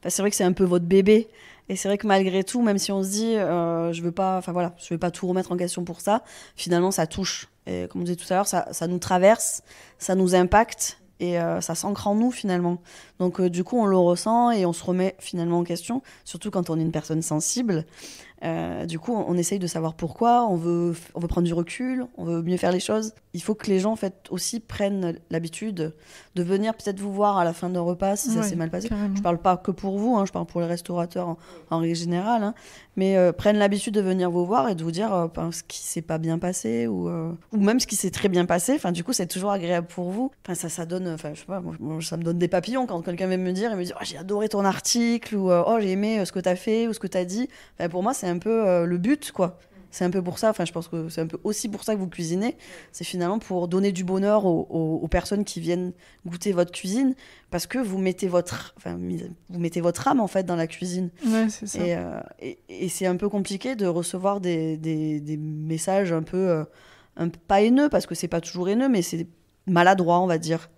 c'est vrai que c'est un peu votre bébé. Et c'est vrai que malgré tout, même si on se dit, je veux pas tout remettre en question pour ça, finalement, ça touche. Et comme on disait tout à l'heure, ça nous traverse, ça nous impacte et ça s'ancre en nous finalement. Donc, du coup, on le ressent et on se remet finalement en question, surtout quand on est une personne sensible. Du coup, on essaye de savoir pourquoi, on veut prendre du recul, on veut mieux faire les choses. Il faut que les gens, en fait, aussi prennent l'habitude de venir peut-être vous voir à la fin d'un repas si ça s'est mal passé. Carrément. Je parle pas que pour vous, je parle pour les restaurateurs en règle générale, mais prennent l'habitude de venir vous voir et de vous dire ce qui s'est pas bien passé ou même ce qui s'est très bien passé. Enfin, du coup, c'est toujours agréable pour vous. Enfin, ça donne, je sais pas, moi, ça me donne des papillons quand quelqu'un vient me dire oh, j'ai adoré ton article ou oh, j'ai aimé ce que t'as fait ou ce que t'as dit. Enfin, pour moi, c'est un peu le but, quoi. C'est un peu pour ça, enfin, je pense que c'est un peu aussi pour ça que vous cuisinez. C'est finalement pour donner du bonheur aux personnes qui viennent goûter votre cuisine, parce que vous mettez votre âme, en fait, dans la cuisine. Ouais, c'est ça. Et c'est un peu compliqué de recevoir des messages un peu pas haineux, parce que c'est pas toujours haineux, mais c'est maladroit, on va dire.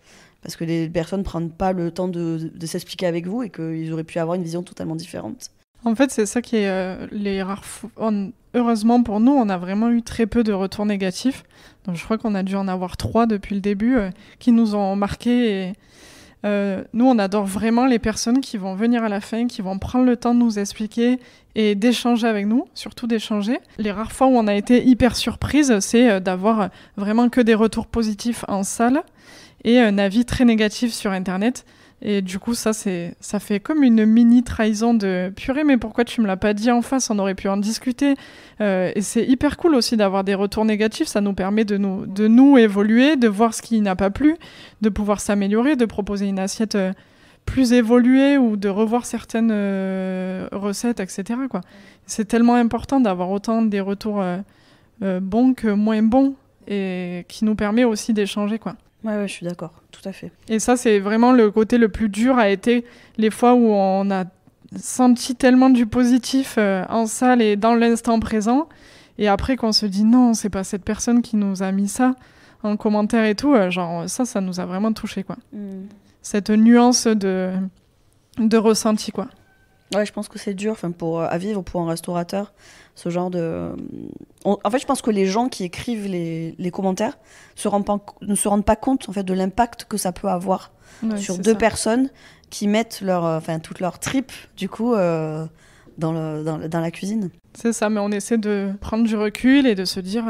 Parce que les personnes ne prennent pas le temps de s'expliquer avec vous et qu'ils auraient pu avoir une vision totalement différente. En fait, c'est ça qui est les rares fois. Heureusement pour nous, on a vraiment eu très peu de retours négatifs. Donc, je crois qu'on a dû en avoir 3 depuis le début qui nous ont marqués. Nous, on adore vraiment les personnes qui vont venir à la fin, qui vont prendre le temps de nous expliquer et d'échanger avec nous, surtout d'échanger. Les rares fois où on a été hyper surprise, c'est d'avoir vraiment que des retours positifs en salle et un avis très négatif sur Internet. Et du coup, ça fait comme une mini trahison de purée, mais pourquoi tu me l'as pas dit en face? On aurait pu en discuter. Et c'est hyper cool aussi d'avoir des retours négatifs. Ça nous permet de nous évoluer, de voir ce qui n'a pas plu, de pouvoir s'améliorer, de proposer une assiette plus évoluée ou de revoir certaines recettes, etc., quoi. C'est tellement important d'avoir autant des retours bons que moins bons et qui nous permet aussi d'échanger, quoi. Ouais, je suis d'accord, tout à fait. Et ça, c'est vraiment le côté le plus dur, a été les fois où on a senti tellement du positif en salle et dans l'instant présent, et après qu'on se dit non, c'est pas cette personne qui nous a mis ça en commentaire et tout, genre ça nous a vraiment touché, quoi. Cette nuance de ressenti, quoi. Ouais, je pense que c'est dur à vivre pour un restaurateur, ce genre de... En fait, je pense que les gens qui écrivent les commentaires ne se rendent pas compte en fait, de l'impact que ça peut avoir sur deux personnes qui mettent toute leur trip, du coup, dans la cuisine. C'est ça, mais on essaie de prendre du recul et de se dire...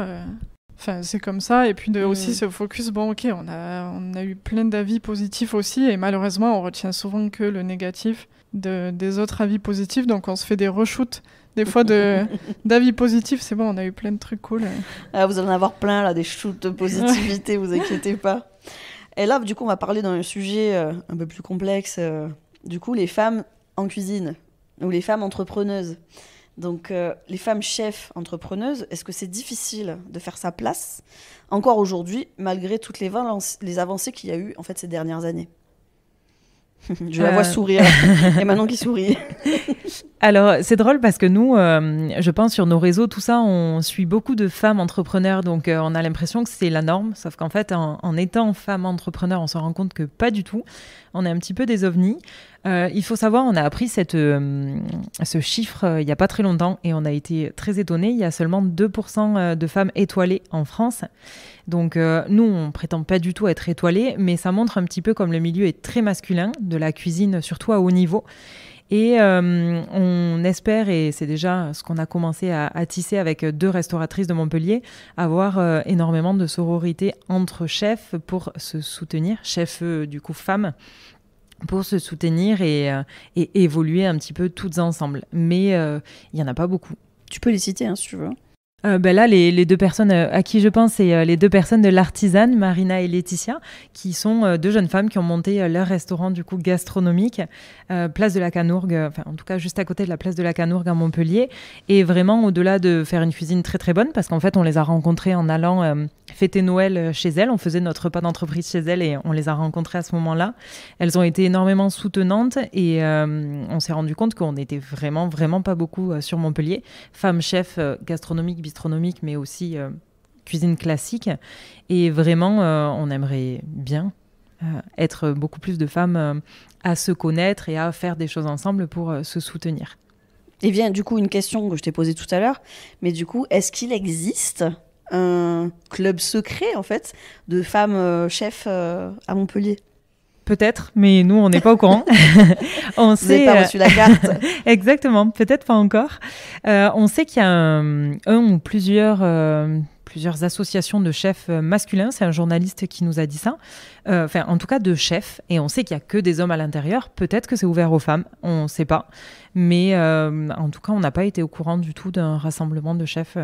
c'est comme ça, et puis de aussi se focus, bon ok, on a eu plein d'avis positifs aussi, et malheureusement on retient souvent que le négatif des autres avis positifs, donc on se fait des reshoots des fois d'avis positifs, c'est bon, on a eu plein de trucs cool. Ah, vous allez en avoir plein là, des shoots de positivité, vous inquiétez pas. Et là, du coup, on va parler d'un sujet un peu plus complexe, du coup, les femmes en cuisine, ou les femmes entrepreneuses. Donc, les femmes chefs entrepreneuses, est-ce que c'est difficile de faire sa place, encore aujourd'hui, malgré toutes les avancées qu'il y a eu en fait, ces dernières années? Je la vois sourire. Et Manon qui sourit. Alors, c'est drôle parce que nous, je pense sur nos réseaux, tout ça, on suit beaucoup de femmes entrepreneurs. Donc, on a l'impression que c'est la norme. Sauf qu'en fait, en étant femme entrepreneur, on se rend compte que pas du tout. On est un petit peu des ovnis. Il faut savoir, on a appris ce chiffre il n'y a pas très longtemps et on a été très étonnés. Il y a seulement 2% de femmes étoilées en France. Donc nous, on prétend pas du tout être étoilées, mais ça montre un petit peu comme le milieu est très masculin, de la cuisine surtout à haut niveau. Et on espère, et c'est déjà ce qu'on a commencé à tisser avec 2 restauratrices de Montpellier, avoir énormément de sororité entre chefs pour se soutenir, chefs du coup femmes, pour se soutenir et évoluer un petit peu toutes ensemble. Mais il n'y en a pas beaucoup. Tu peux les citer si tu veux. Là, les 2 personnes à qui je pense, c'est les 2 personnes de l'Artisane, Marina et Laetitia, qui sont 2 jeunes femmes qui ont monté leur restaurant du coup gastronomique, place de la Canourgue, en tout cas juste à côté de la place de la Canourgue à Montpellier. Et vraiment, au-delà de faire une cuisine très très bonne, parce qu'en fait, on les a rencontrées en allant fêter Noël chez elles. On faisait notre repas d'entreprise chez elles et on les a rencontrées à ce moment-là. Elles ont été énormément soutenantes et on s'est rendu compte qu'on n'était vraiment, vraiment pas beaucoup sur Montpellier. Femmes chefs gastronomiques, bistronomiques, mais aussi cuisine classique. Et vraiment, on aimerait bien être beaucoup plus de femmes à se connaître et à faire des choses ensemble pour se soutenir. Et vient du coup une question que je t'ai posée tout à l'heure, mais du coup, est-ce qu'il existe un club secret, en fait, de femmes chefs à Montpellier? Peut-être, mais nous, on n'est pas au courant. Vous n'avez pas reçu la carte? Exactement, peut-être pas encore. On sait qu'il y a un ou plusieurs associations de chefs masculins. C'est un journaliste qui nous a dit ça. En tout cas, de chefs. Et on sait qu'il n'y a que des hommes à l'intérieur. Peut-être que c'est ouvert aux femmes. On ne sait pas. Mais en tout cas, on n'a pas été au courant du tout d'un rassemblement de chefs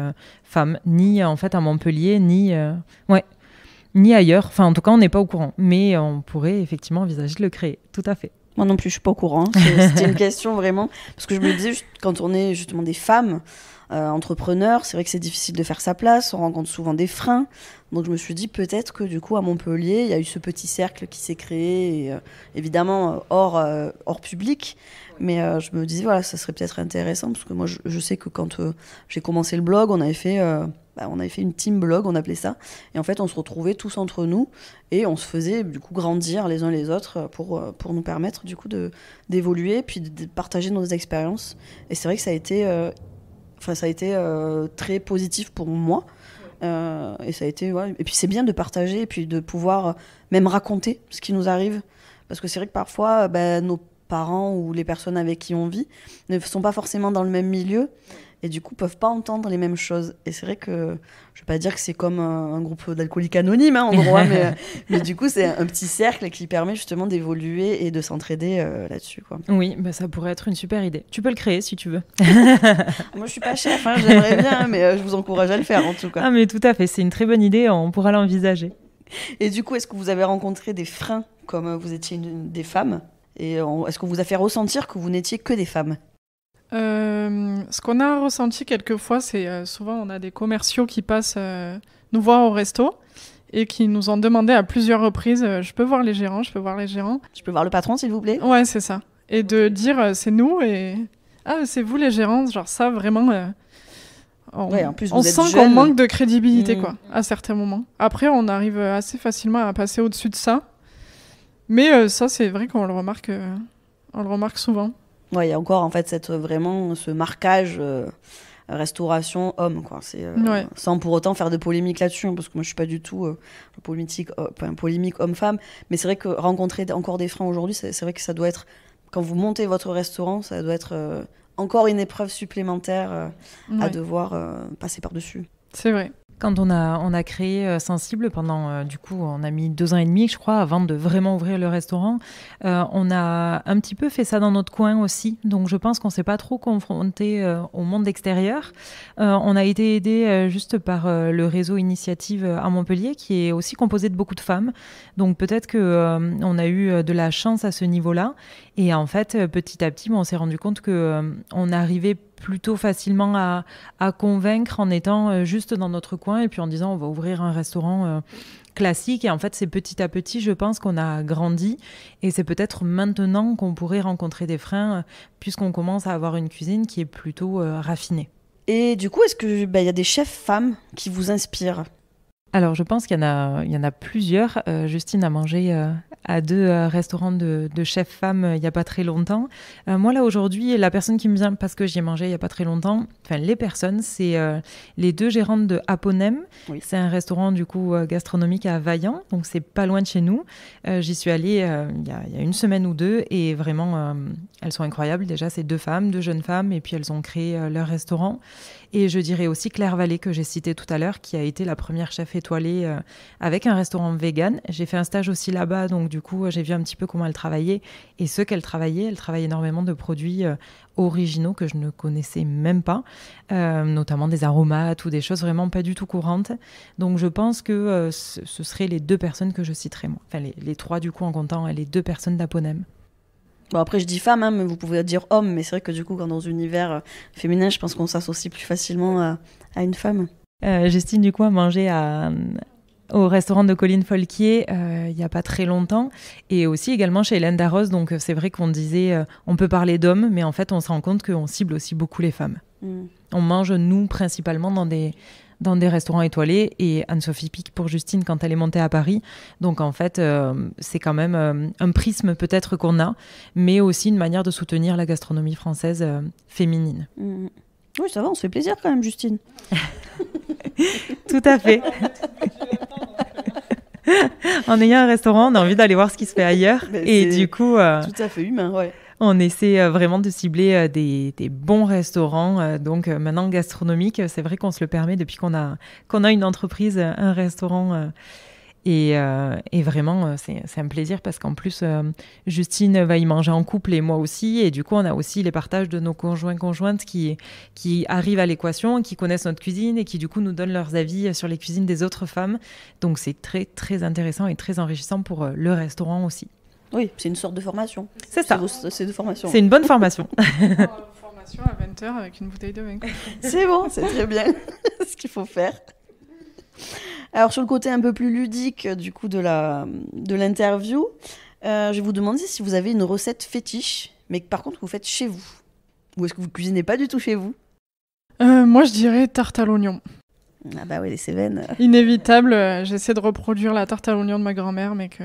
femmes. Ni en fait à Montpellier, ni ailleurs. Enfin, en tout cas, on n'est pas au courant. Mais on pourrait effectivement envisager de le créer. Tout à fait. Moi non plus, je suis pas au courant. C'était une question vraiment. Parce que je me disais, quand on est justement des femmes entrepreneurs, c'est vrai que c'est difficile de faire sa place. On rencontre souvent des freins. Donc je me suis dit peut-être que du coup, à Montpellier, il y a eu ce petit cercle qui s'est créé, et, évidemment hors public. Mais je me disais, voilà, ça serait peut-être intéressant. Parce que moi, je sais que quand j'ai commencé le blog, on avait fait une team blog, on appelait ça. Et en fait, on se retrouvait tous entre nous et on se faisait du coup grandir les uns les autres pour nous permettre du coup d'évoluer puis de partager nos expériences. Et c'est vrai que ça a été très positif pour moi. Et ça a été, ouais. Et puis c'est bien de partager et puis de pouvoir même raconter ce qui nous arrive. Parce que c'est vrai que parfois, nos parents ou les personnes avec qui on vit ne sont pas forcément dans le même milieu. Et du coup, peuvent pas entendre les mêmes choses. Et c'est vrai que, je vais pas dire que c'est comme un groupe d'alcooliques anonymes, en gros, mais du coup, c'est un petit cercle qui permet justement d'évoluer et de s'entraider là-dessus, quoi. Oui, ça pourrait être une super idée. Tu peux le créer si tu veux. Moi, je suis pas chef, j'aimerais bien, mais je vous encourage à le faire, en tout cas. Ah, mais tout à fait, c'est une très bonne idée, on pourra l'envisager. Et du coup, est-ce que vous avez rencontré des freins, comme vous étiez des femmes? Et est-ce qu'on vous a fait ressentir que vous n'étiez que des femmes? Ce qu'on a ressenti quelquefois, c'est souvent on a des commerciaux qui passent nous voir au resto et qui nous ont demandé à plusieurs reprises je peux voir les gérants. Je peux voir le patron, s'il vous plaît? Ouais, c'est ça. Et de dire c'est nous et c'est vous les gérants. Genre ça, vraiment, en plus, on sent qu'on manque de crédibilité quoi, à certains moments. Après, on arrive assez facilement à passer au-dessus de ça. Mais ça, c'est vrai qu'on le remarque souvent. Ouais, il y a encore en fait ce marquage restauration homme, quoi. C'est sans pour autant faire de polémique là-dessus, parce que moi je suis pas du tout polémique homme-femme, mais c'est vrai que rencontrer encore des freins aujourd'hui, c'est vrai que ça doit être, quand vous montez votre restaurant, ça doit être encore une épreuve supplémentaire à devoir passer par-dessus. C'est vrai. Quand on a créé Sensible, pendant, du coup, on a mis 2 ans et demi, je crois, avant de vraiment ouvrir le restaurant. On a un petit peu fait ça dans notre coin aussi. Donc, je pense qu'on ne s'est pas trop confronté au monde extérieur. On a été aidé juste par le réseau Initiative à Montpellier, qui est aussi composé de beaucoup de femmes. Donc, peut-être qu'on a eu de la chance à ce niveau-là. Et en fait, petit à petit, on s'est rendu compte qu'on arrivait plutôt facilement à convaincre en étant juste dans notre coin et puis en disant on va ouvrir un restaurant classique. Et en fait, c'est petit à petit, je pense, qu'on a grandi. Et c'est peut-être maintenant qu'on pourrait rencontrer des freins puisqu'on commence à avoir une cuisine qui est plutôt raffinée. Et du coup, est-ce qu'il y a des chefs femmes qui vous inspirent ? Alors, je pense qu'il y en a plusieurs. Justine a mangé à 2 restaurants de chefs femmes il n'y a pas très longtemps. Moi, là, aujourd'hui, la personne qui me vient, parce que j'y ai mangé il n'y a pas très longtemps, les personnes, c'est les 2 gérantes de Aponem. Oui. C'est un restaurant, du coup, gastronomique à Vaillant, donc c'est pas loin de chez nous. J'y suis allée il y a une semaine ou 2, et vraiment, elles sont incroyables. Déjà, c'est 2 femmes, 2 jeunes femmes, et puis elles ont créé leur restaurant. Et je dirais aussi Claire Vallée, que j'ai citée tout à l'heure, qui a été la première chef étoilée avec un restaurant vegan. J'ai fait un stage aussi là-bas, donc du coup, j'ai vu un petit peu comment elle travaillait. Et ce qu'elle travaillait, elle travaille énormément de produits originaux que je ne connaissais même pas, notamment des aromates ou des choses vraiment pas du tout courantes. Donc je pense que ce seraient les 2 personnes que je citerais, moi. Enfin, les 3 du coup, en comptant les 2 personnes d'Aponem. Bon, après, je dis femme, mais vous pouvez dire homme, mais c'est vrai que du coup, quand dans un univers féminin, je pense qu'on s'associe plus facilement à une femme. Justine, du coup, a mangé au restaurant de Colline Folquier il n'y a pas très longtemps, et aussi également chez Hélène Darroze. Donc c'est vrai qu'on disait on peut parler d'hommes, mais en fait, on se rend compte qu'on cible aussi beaucoup les femmes. On mange, nous, principalement dans dans des restaurants étoilés et Anne-Sophie Pic pour Justine quand elle est montée à Paris. Donc en fait, c'est quand même un prisme peut-être qu'on a, mais aussi une manière de soutenir la gastronomie française féminine. Oui, ça va, on se fait plaisir quand même, Justine. Tout à fait. En ayant un restaurant, on a envie d'aller voir ce qui se fait ailleurs. Et du coup, tout à fait humain, ouais. On essaie vraiment de cibler des bons restaurants. Donc maintenant, gastronomique, c'est vrai qu'on se le permet depuis qu'on a une entreprise, un restaurant. Et vraiment, c'est un plaisir parce qu'en plus, Justine va y manger en couple et moi aussi. Et du coup, on a aussi les partages de nos conjointes qui arrivent à l'équation, qui connaissent notre cuisine et qui du coup nous donnent leurs avis sur les cuisines des autres femmes. Donc c'est très, très intéressant et très enrichissant pour le restaurant aussi. Oui, c'est une sorte de formation. C'est ça. C'est de formation. C'est une bonne formation. Formation à 20h avec une bouteille de vin. C'est bon, c'est très bien ce qu'il faut faire. Alors sur le côté un peu plus ludique du coup de l'interview, je vais vous demander si vous avez une recette fétiche, mais que par contre vous faites chez vous. Ou est-ce que vous ne cuisinez pas du tout chez vous ? Moi je dirais tarte à l'oignon. Ah bah oui, les Cévennes. Inévitable, j'essaie de reproduire la tarte à l'oignon de ma grand-mère, mais que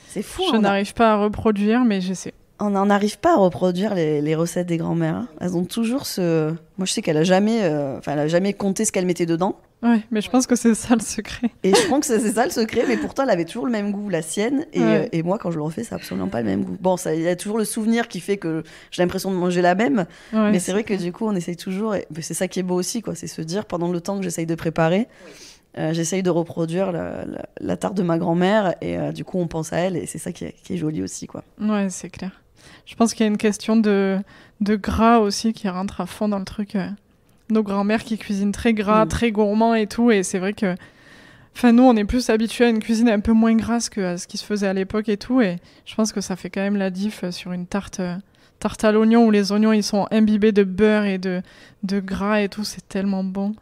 c'est fou. Je n'arrive pas à reproduire, mais j'essaie. On n'en arrive pas à reproduire les recettes des grand-mères. Hein. Elles ont toujours ce... Moi, je sais qu'elle a jamais compté ce qu'elle mettait dedans. Ouais, mais je pense que c'est ça le secret. Et je pense que c'est ça le secret, mais pourtant, elle avait toujours le même goût, la sienne. Et moi, quand je le refais, ça n'a absolument pas le même goût. Bon, il y a toujours le souvenir qui fait que j'ai l'impression de manger la même. Ouais, mais c'est vrai que du coup, on essaye toujours... Et c'est ça qui est beau aussi, quoi. C'est se dire, pendant le temps que j'essaye de préparer... j'essaye de reproduire la tarte de ma grand-mère et du coup on pense à elle et c'est ça qui est joli aussi, quoi. Ouais, c'est clair. Je pense qu'il y a une question de gras aussi qui rentre à fond dans le truc. Nos grand-mères qui cuisinent très gras, très gourmand et tout, et c'est vrai que nous on est plus habitués à une cuisine un peu moins grasse que à ce qui se faisait à l'époque et tout, et je pense que ça fait quand même la diff sur une tarte à l'oignon où les oignons ils sont imbibés de beurre et de gras et tout, c'est tellement bon,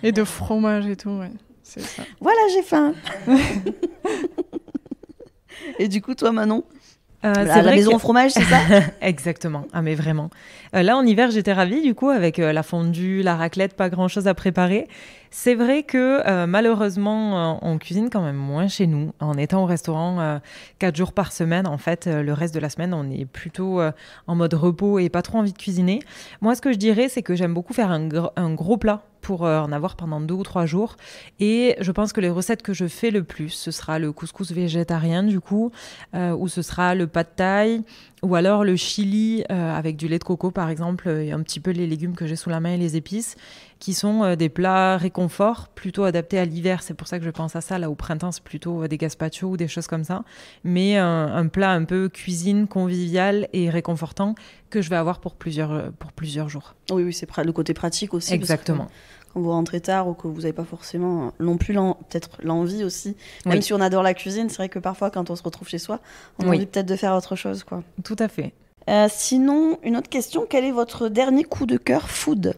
et de fromage et tout, ouais. C'est ça. Voilà, j'ai faim. Et du coup, toi, Manon, c'est la maison au fromage, c'est ça ? Exactement. Ah, mais vraiment. Là, en hiver, j'étais ravie, du coup, avec la fondue, la raclette, pas grand-chose à préparer. C'est vrai que malheureusement, on cuisine quand même moins chez nous. En étant au restaurant 4 jours par semaine, en fait, le reste de la semaine, on est plutôt en mode repos et pas trop envie de cuisiner. Moi, ce que je dirais, c'est que j'aime beaucoup faire un gros plat pour en avoir pendant 2 ou 3 jours. Et je pense que les recettes que je fais le plus, ce sera le couscous végétarien, du coup, ou ce sera le pad thai, ou alors le chili avec du lait de coco, par exemple, et un petit peu les légumes que j'ai sous la main et les épices, qui sont des plats réconfort, plutôt adaptés à l'hiver. C'est pour ça que je pense à ça. Là, au printemps, c'est plutôt des gazpacho ou des choses comme ça. Mais un plat un peu cuisine, convivial et réconfortant que je vais avoir pour plusieurs jours. Oui, c'est le côté pratique aussi. Exactement. Quand vous rentrez tard ou que vous n'avez pas forcément non plus peut-être l'envie aussi. Même si on adore la cuisine, c'est vrai que parfois, quand on se retrouve chez soi, on a envie peut-être de faire autre chose, quoi. Tout à fait. Sinon, une autre question, quel est votre dernier coup de cœur food ?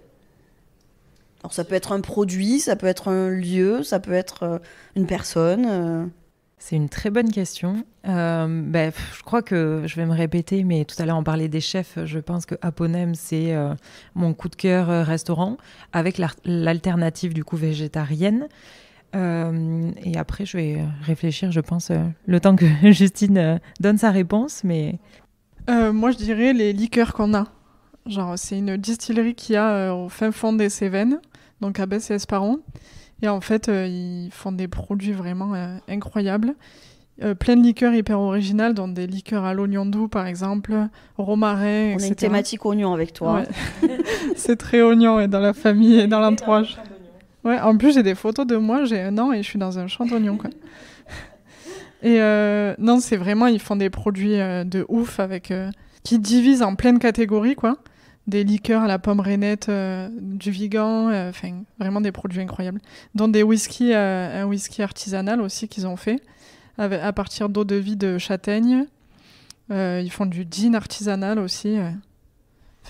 Alors, ça peut être un produit, ça peut être un lieu, ça peut être une personne. C'est une très bonne question. Je crois que je vais me répéter, mais tout à l'heure on parlait des chefs. Je pense que Aponem, c'est mon coup de cœur restaurant, avec l'alternative du coup végétarienne. Et après, je vais réfléchir, je pense, le temps que Justine donne sa réponse. Mais moi, je dirais les liqueurs qu'on a. Genre, c'est une distillerie qu'il y a au fin fond des Cévennes, donc à Besse et Esparon. Et en fait, ils font des produits vraiment incroyables. Plein de liqueurs hyper originales, dont des liqueurs à l'oignon doux, par exemple, romarin, etc. On a une thématique oignon avec toi. Ouais. C'est très oignon dans la famille et dans l'entourage. Ouais, en plus, j'ai des photos de moi, j'ai 1 an et je suis dans un champ d'oignons, quoi. Et non, c'est vraiment, ils font des produits de ouf qui divisent en plein de catégories, quoi. Des liqueurs à la pomme rainette, du Vigan, vraiment des produits incroyables. Dont des whiskies, un whisky artisanal aussi qu'ils ont fait, à partir d'eau de vie de châtaigne. Ils font du gin artisanal aussi.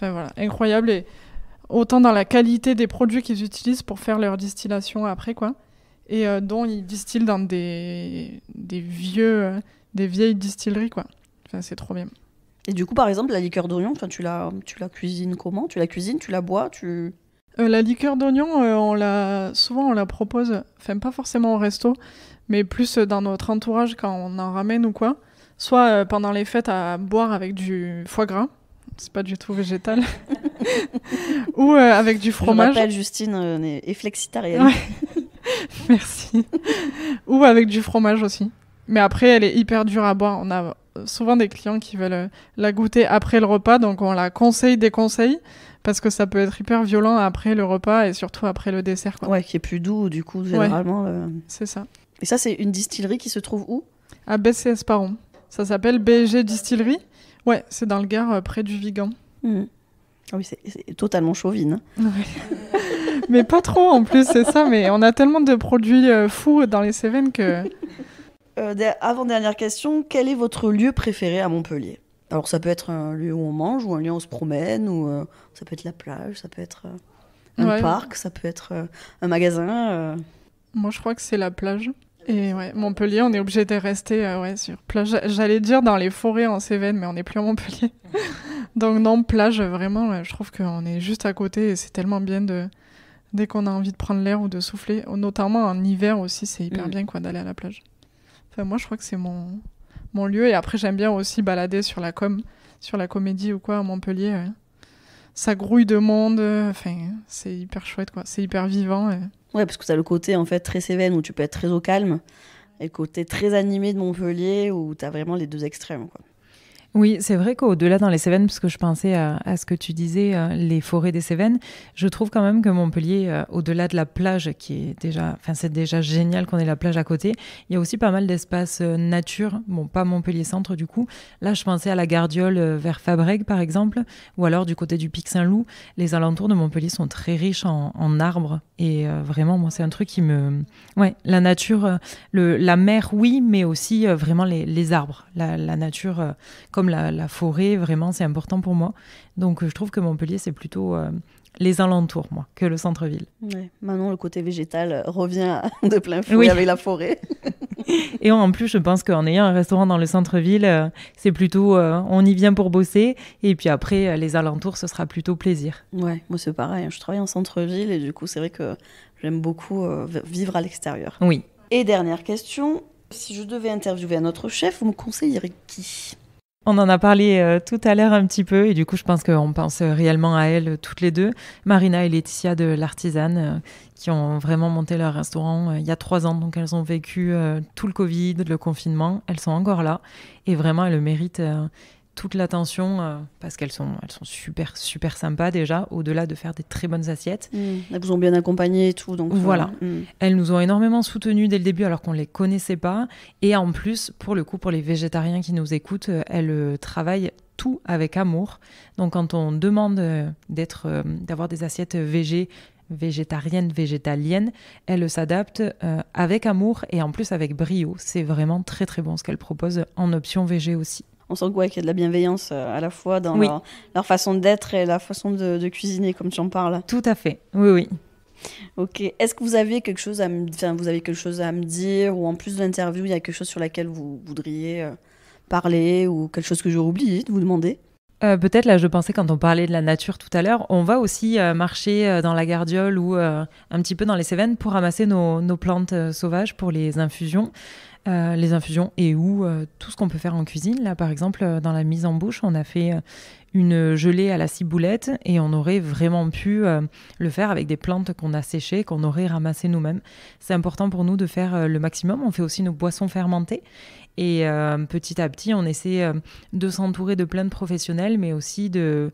Voilà, incroyable. Et autant dans la qualité des produits qu'ils utilisent pour faire leur distillation après, quoi. Et dont ils distillent dans des vieilles distilleries, quoi. C'est trop bien. Et du coup, par exemple, la liqueur d'oignon, tu la cuisines comment ? Tu la cuisines, tu la bois, La liqueur d'oignon, souvent on la propose, enfin pas forcément au resto, mais plus dans notre entourage quand on en ramène ou quoi. Soit pendant les fêtes à boire avec du foie gras, c'est pas du tout végétal, ou avec du fromage. Je m'appelle Justine est flexitarienne. Ouais. Merci. Ou avec du fromage aussi. Mais après, elle est hyper dure à boire. On a souvent des clients qui veulent la goûter après le repas, donc on la déconseille, parce que ça peut être hyper violent après le repas et surtout après le dessert, quoi. Ouais, qui est plus doux, du coup, généralement. C'est ça. Et ça, c'est une distillerie qui se trouve où ? À Bessay-Esparon. Ça s'appelle BG Distillerie. Ouais, c'est dans le Gard, près du Vigan. Ah oui, c'est totalement chauvine. Ouais. Mais pas trop en plus, c'est ça. Mais on a tellement de produits fous dans les Cévennes que... Avant-dernière question, quel est votre lieu préféré à Montpellier ? Alors ça peut être un lieu où on mange, ou un lieu où on se promène, ou ça peut être la plage, ça peut être un parc, ça peut être un magasin. Moi, je crois que c'est la plage. Et ouais, Montpellier, on est obligé de rester sur plage. J'allais dire dans les forêts en Cévennes, mais on n'est plus à Montpellier. Donc non, plage, vraiment, je trouve qu'on est juste à côté et c'est tellement bien dès qu'on a envie de prendre l'air ou de souffler. Notamment en hiver aussi, c'est hyper bien d'aller à la plage. Enfin, moi, je crois que c'est mon lieu. Et après, j'aime bien aussi balader sur la comédie ou quoi à Montpellier. Ça grouille de monde. Enfin, c'est hyper chouette, quoi. C'est hyper vivant. Ouais, parce que tu as le côté en fait très Cévennes où tu peux être très au calme, et le côté très animé de Montpellier où tu as vraiment les deux extrêmes, quoi. Oui, c'est vrai qu'au-delà dans les Cévennes, parce que je pensais à ce que tu disais, les forêts des Cévennes, je trouve quand même que Montpellier, au-delà de la plage, qui est déjà, enfin c'est déjà génial qu'on ait la plage à côté, il y a aussi pas mal d'espaces nature, bon pas Montpellier centre du coup, là je pensais à la Gardiole vers Fabrègues par exemple, ou alors du côté du Pic Saint-Loup, les alentours de Montpellier sont très riches en arbres, et vraiment moi c'est un truc qui me... Ouais, la nature, la mer oui, mais aussi vraiment les arbres, la nature... Comme la forêt, vraiment, c'est important pour moi. Donc, je trouve que Montpellier, c'est plutôt les alentours, moi, que le centre-ville. Ouais. Maintenant, le côté végétal revient de plein fouet avec la forêt. Et en plus, je pense qu'en ayant un restaurant dans le centre-ville, c'est plutôt, on y vient pour bosser. Et puis après, les alentours, ce sera plutôt plaisir. Ouais, moi, c'est pareil. Je travaille en centre-ville et du coup, c'est vrai que j'aime beaucoup vivre à l'extérieur. Oui. Et dernière question, si je devais interviewer un autre chef, vous me conseillerez qui ? On en a parlé tout à l'heure un petit peu et du coup je pense qu'on pense réellement à elles toutes les deux, Marina et Laetitia de l'Artisane, qui ont vraiment monté leur restaurant il y a 3 ans, donc elles ont vécu tout le Covid, le confinement, elles sont encore là et vraiment elles méritent toute l'attention parce qu'elles sont super super sympas déjà, au-delà de faire des très bonnes assiettes. Elles vous ont bien accompagnées et tout, donc voilà. Elles nous ont énormément soutenues dès le début alors qu'on les connaissait pas, et en plus pour le coup pour les végétariens qui nous écoutent, elles travaillent tout avec amour. Donc quand on demande d'avoir des assiettes végétariennes, végétaliennes, elles s'adaptent avec amour et en plus avec brio. C'est vraiment très très bon ce qu'elles proposent en option végé aussi. On sent qu'il y a de la bienveillance à la fois dans leur façon d'être et la façon de cuisiner, comme tu en parles. Tout à fait, oui. Ok. Est-ce que vous avez quelque chose à me dire, ou en plus de l'interview, il y a quelque chose sur laquelle vous voudriez parler, ou quelque chose que j'ai oublié de vous demander ? Peut-être, là, je pensais quand on parlait de la nature tout à l'heure, on va aussi marcher dans la Gardiole ou un petit peu dans les Cévennes pour ramasser nos plantes sauvages pour les infusions. Et tout ce qu'on peut faire en cuisine. Là, par exemple, dans la mise en bouche, on a fait une gelée à la ciboulette et on aurait vraiment pu le faire avec des plantes qu'on a séchées, qu'on aurait ramassées nous-mêmes. C'est important pour nous de faire le maximum. On fait aussi nos boissons fermentées et petit à petit, on essaie de s'entourer de plein de professionnels, mais aussi de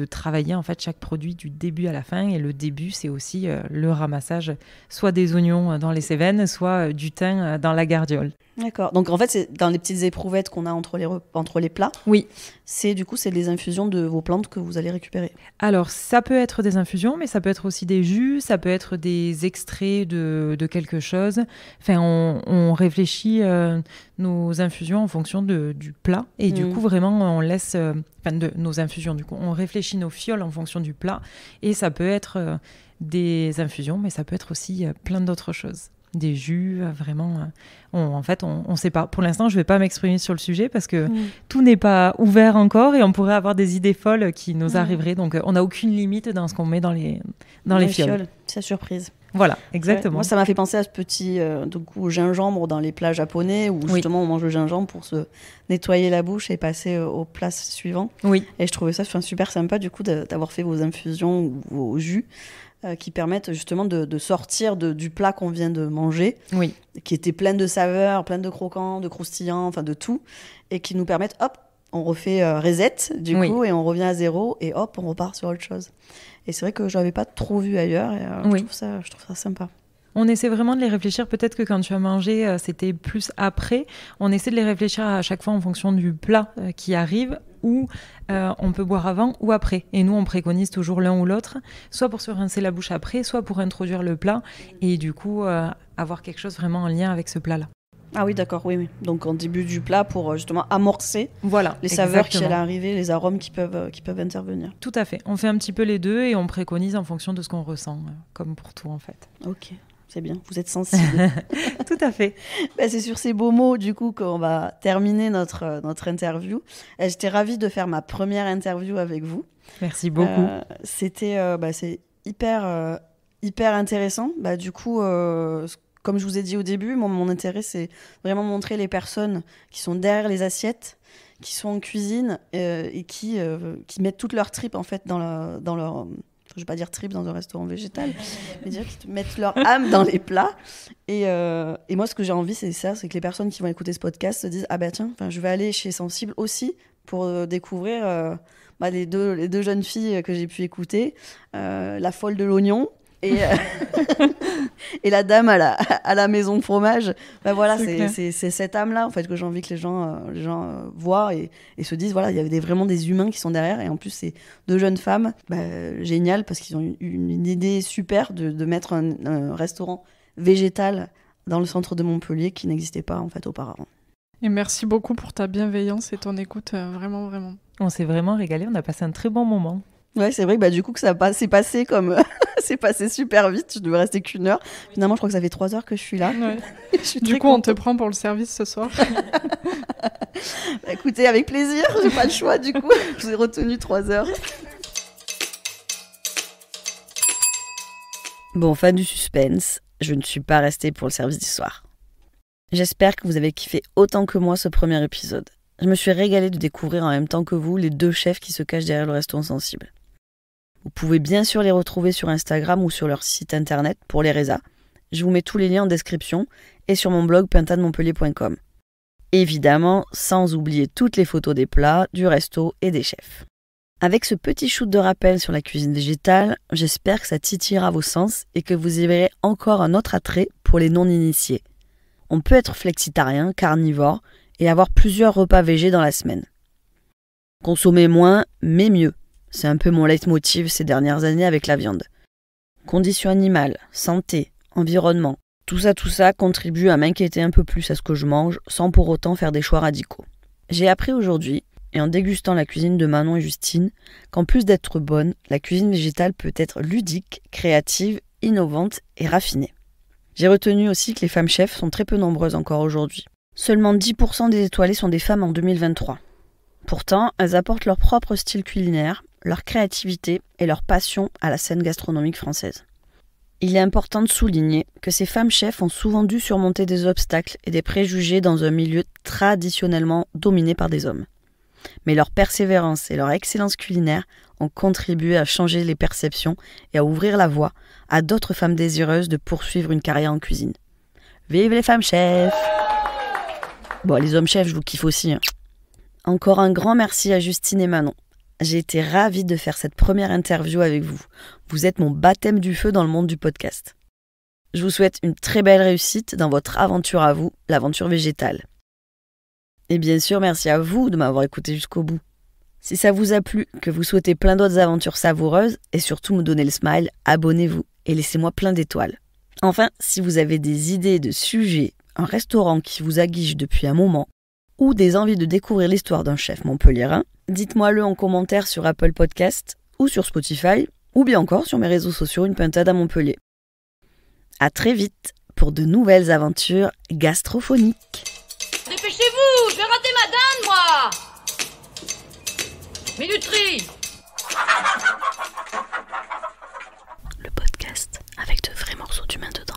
travailler en fait chaque produit du début à la fin, et le début c'est aussi le ramassage soit des oignons dans les Cévennes, soit du thym dans la Gardiole. D'accord, donc en fait c'est dans les petites éprouvettes qu'on a entre les plats. Oui. C'est les infusions de vos plantes que vous allez récupérer. Alors ça peut être des infusions, mais ça peut être aussi des jus, ça peut être des extraits de quelque chose. Enfin on réfléchit nos infusions en fonction du plat, et du coup vraiment on laisse de nos infusions, du coup on réfléchit nos fioles en fonction du plat, et ça peut être des infusions, mais ça peut être aussi plein d'autres choses. des jus, vraiment. En fait, on sait pas. Pour l'instant, je vais pas m'exprimer sur le sujet parce que tout n'est pas ouvert encore et on pourrait avoir des idées folles qui nous arriveraient. Donc, on n'a aucune limite dans ce qu'on met dans les fioles. C'est surprise. Voilà, exactement. Ouais, moi, ça m'a fait penser à ce petit au gingembre dans les plats japonais où justement on mange le gingembre pour se nettoyer la bouche et passer au plat suivant. Oui. Et je trouvais ça super sympa du coup d'avoir fait vos infusions ou vos jus qui permettent justement de sortir du plat qu'on vient de manger, qui était plein de saveurs, plein de croquants, de croustillants, enfin de tout, et qui nous permettent, hop, on refait reset du coup et on revient à zéro et hop, on repart sur autre chose. Et c'est vrai que je n'avais pas trop vu ailleurs et je trouve ça sympa. On essaie vraiment de les réfléchir. Peut-être que quand tu as mangé, c'était plus après. On essaie de les réfléchir à chaque fois en fonction du plat qui arrive, ou on peut boire avant ou après. Et nous, on préconise toujours l'un ou l'autre, soit pour se rincer la bouche après, soit pour introduire le plat et du coup avoir quelque chose vraiment en lien avec ce plat-là. Ah oui, d'accord, oui. Donc en début du plat pour justement amorcer les saveurs qui allaient arriver, les arômes qui peuvent intervenir. Tout à fait. On fait un petit peu les deux et on préconise en fonction de ce qu'on ressent, comme pour tout en fait. Ok, c'est bien. Vous êtes sensible. Tout à fait. C'est sur ces beaux mots du coup qu'on va terminer notre interview. J'étais ravie de faire ma première interview avec vous. Merci beaucoup. C'était c'est hyper intéressant. Du coup. Comme je vous ai dit au début, mon intérêt, c'est vraiment montrer les personnes qui sont derrière les assiettes, qui sont en cuisine et qui mettent toute leur tripes en fait dans leur... Je ne vais pas dire tripes dans un restaurant végétal, mais dire qu'ils mettent leur âme dans les plats. Et moi, ce que j'ai envie, c'est ça, c'est que les personnes qui vont écouter ce podcast se disent « Ah bah tiens, je vais aller chez Sensible aussi pour découvrir les deux jeunes filles que j'ai pu écouter, la folle de l'oignon ». Et la dame à la maison de fromage, c'est cette âme-là en fait que j'ai envie que les gens voient et se disent voilà, il y avait vraiment des humains qui sont derrière. Et en plus, c'est deux jeunes femmes, génial parce qu'ils ont eu une idée super de mettre un restaurant végétal dans le centre de Montpellier qui n'existait pas en fait auparavant. Et merci beaucoup pour ta bienveillance et ton écoute, vraiment, vraiment. On s'est vraiment régalé, on a passé un très bon moment. Ouais, c'est vrai que du coup que c'est passé comme c'est passé super vite. Je devais rester qu'1 heure. Finalement, je crois que ça fait 3 heures que je suis là. Ouais. Je suis du coup, on te prend pour le service ce soir. Écoutez, avec plaisir. J'ai pas le choix du coup. Je vous ai retenu 3 heures. Bon, fin du suspense. Je ne suis pas restée pour le service du soir. J'espère que vous avez kiffé autant que moi ce premier épisode. Je me suis régalée de découvrir en même temps que vous les deux chefs qui se cachent derrière le restaurant Sensible. Vous pouvez bien sûr les retrouver sur Instagram ou sur leur site internet pour les résas. Je vous mets tous les liens en description et sur mon blog pintademontpellier.com. Évidemment, sans oublier toutes les photos des plats, du resto et des chefs. Avec ce petit shoot de rappel sur la cuisine végétale, j'espère que ça titillera vos sens et que vous y verrez encore un autre attrait pour les non-initiés. On peut être flexitarien, carnivore et avoir plusieurs repas végés dans la semaine. Consommer moins, mais mieux. C'est un peu mon leitmotiv ces dernières années avec la viande. Conditions animales, santé, environnement, tout ça contribue à m'inquiéter un peu plus à ce que je mange sans pour autant faire des choix radicaux. J'ai appris aujourd'hui, et en dégustant la cuisine de Manon et Justine, qu'en plus d'être bonne, la cuisine végétale peut être ludique, créative, innovante et raffinée. J'ai retenu aussi que les femmes chefs sont très peu nombreuses encore aujourd'hui. Seulement 10% des étoilées sont des femmes en 2023. Pourtant, elles apportent leur propre style culinaire, leur créativité et leur passion à la scène gastronomique française. Il est important de souligner que ces femmes chefs ont souvent dû surmonter des obstacles et des préjugés dans un milieu traditionnellement dominé par des hommes. Mais leur persévérance et leur excellence culinaire ont contribué à changer les perceptions et à ouvrir la voie à d'autres femmes désireuses de poursuivre une carrière en cuisine. Vive les femmes chefs! Bon, les hommes chefs, je vous kiffe aussi. Encore un grand merci à Justine et Manon. J'ai été ravie de faire cette première interview avec vous. Vous êtes mon baptême du feu dans le monde du podcast. Je vous souhaite une très belle réussite dans votre aventure à vous, l'aventure végétale. Et bien sûr, merci à vous de m'avoir écouté jusqu'au bout. Si ça vous a plu, que vous souhaitez plein d'autres aventures savoureuses et surtout me donner le smile, abonnez-vous et laissez-moi plein d'étoiles. Enfin, si vous avez des idées de sujets, un restaurant qui vous aguiche depuis un moment, ou des envies de découvrir l'histoire d'un chef montpelliérain, dites-moi-le en commentaire sur Apple Podcast ou sur Spotify, ou bien encore sur mes réseaux sociaux Une Pintade à Montpellier. À très vite pour de nouvelles aventures gastrophoniques. Dépêchez-vous, je vais rater ma dinde, moi. Minuterie. Le podcast avec de vrais morceaux d'humains dedans.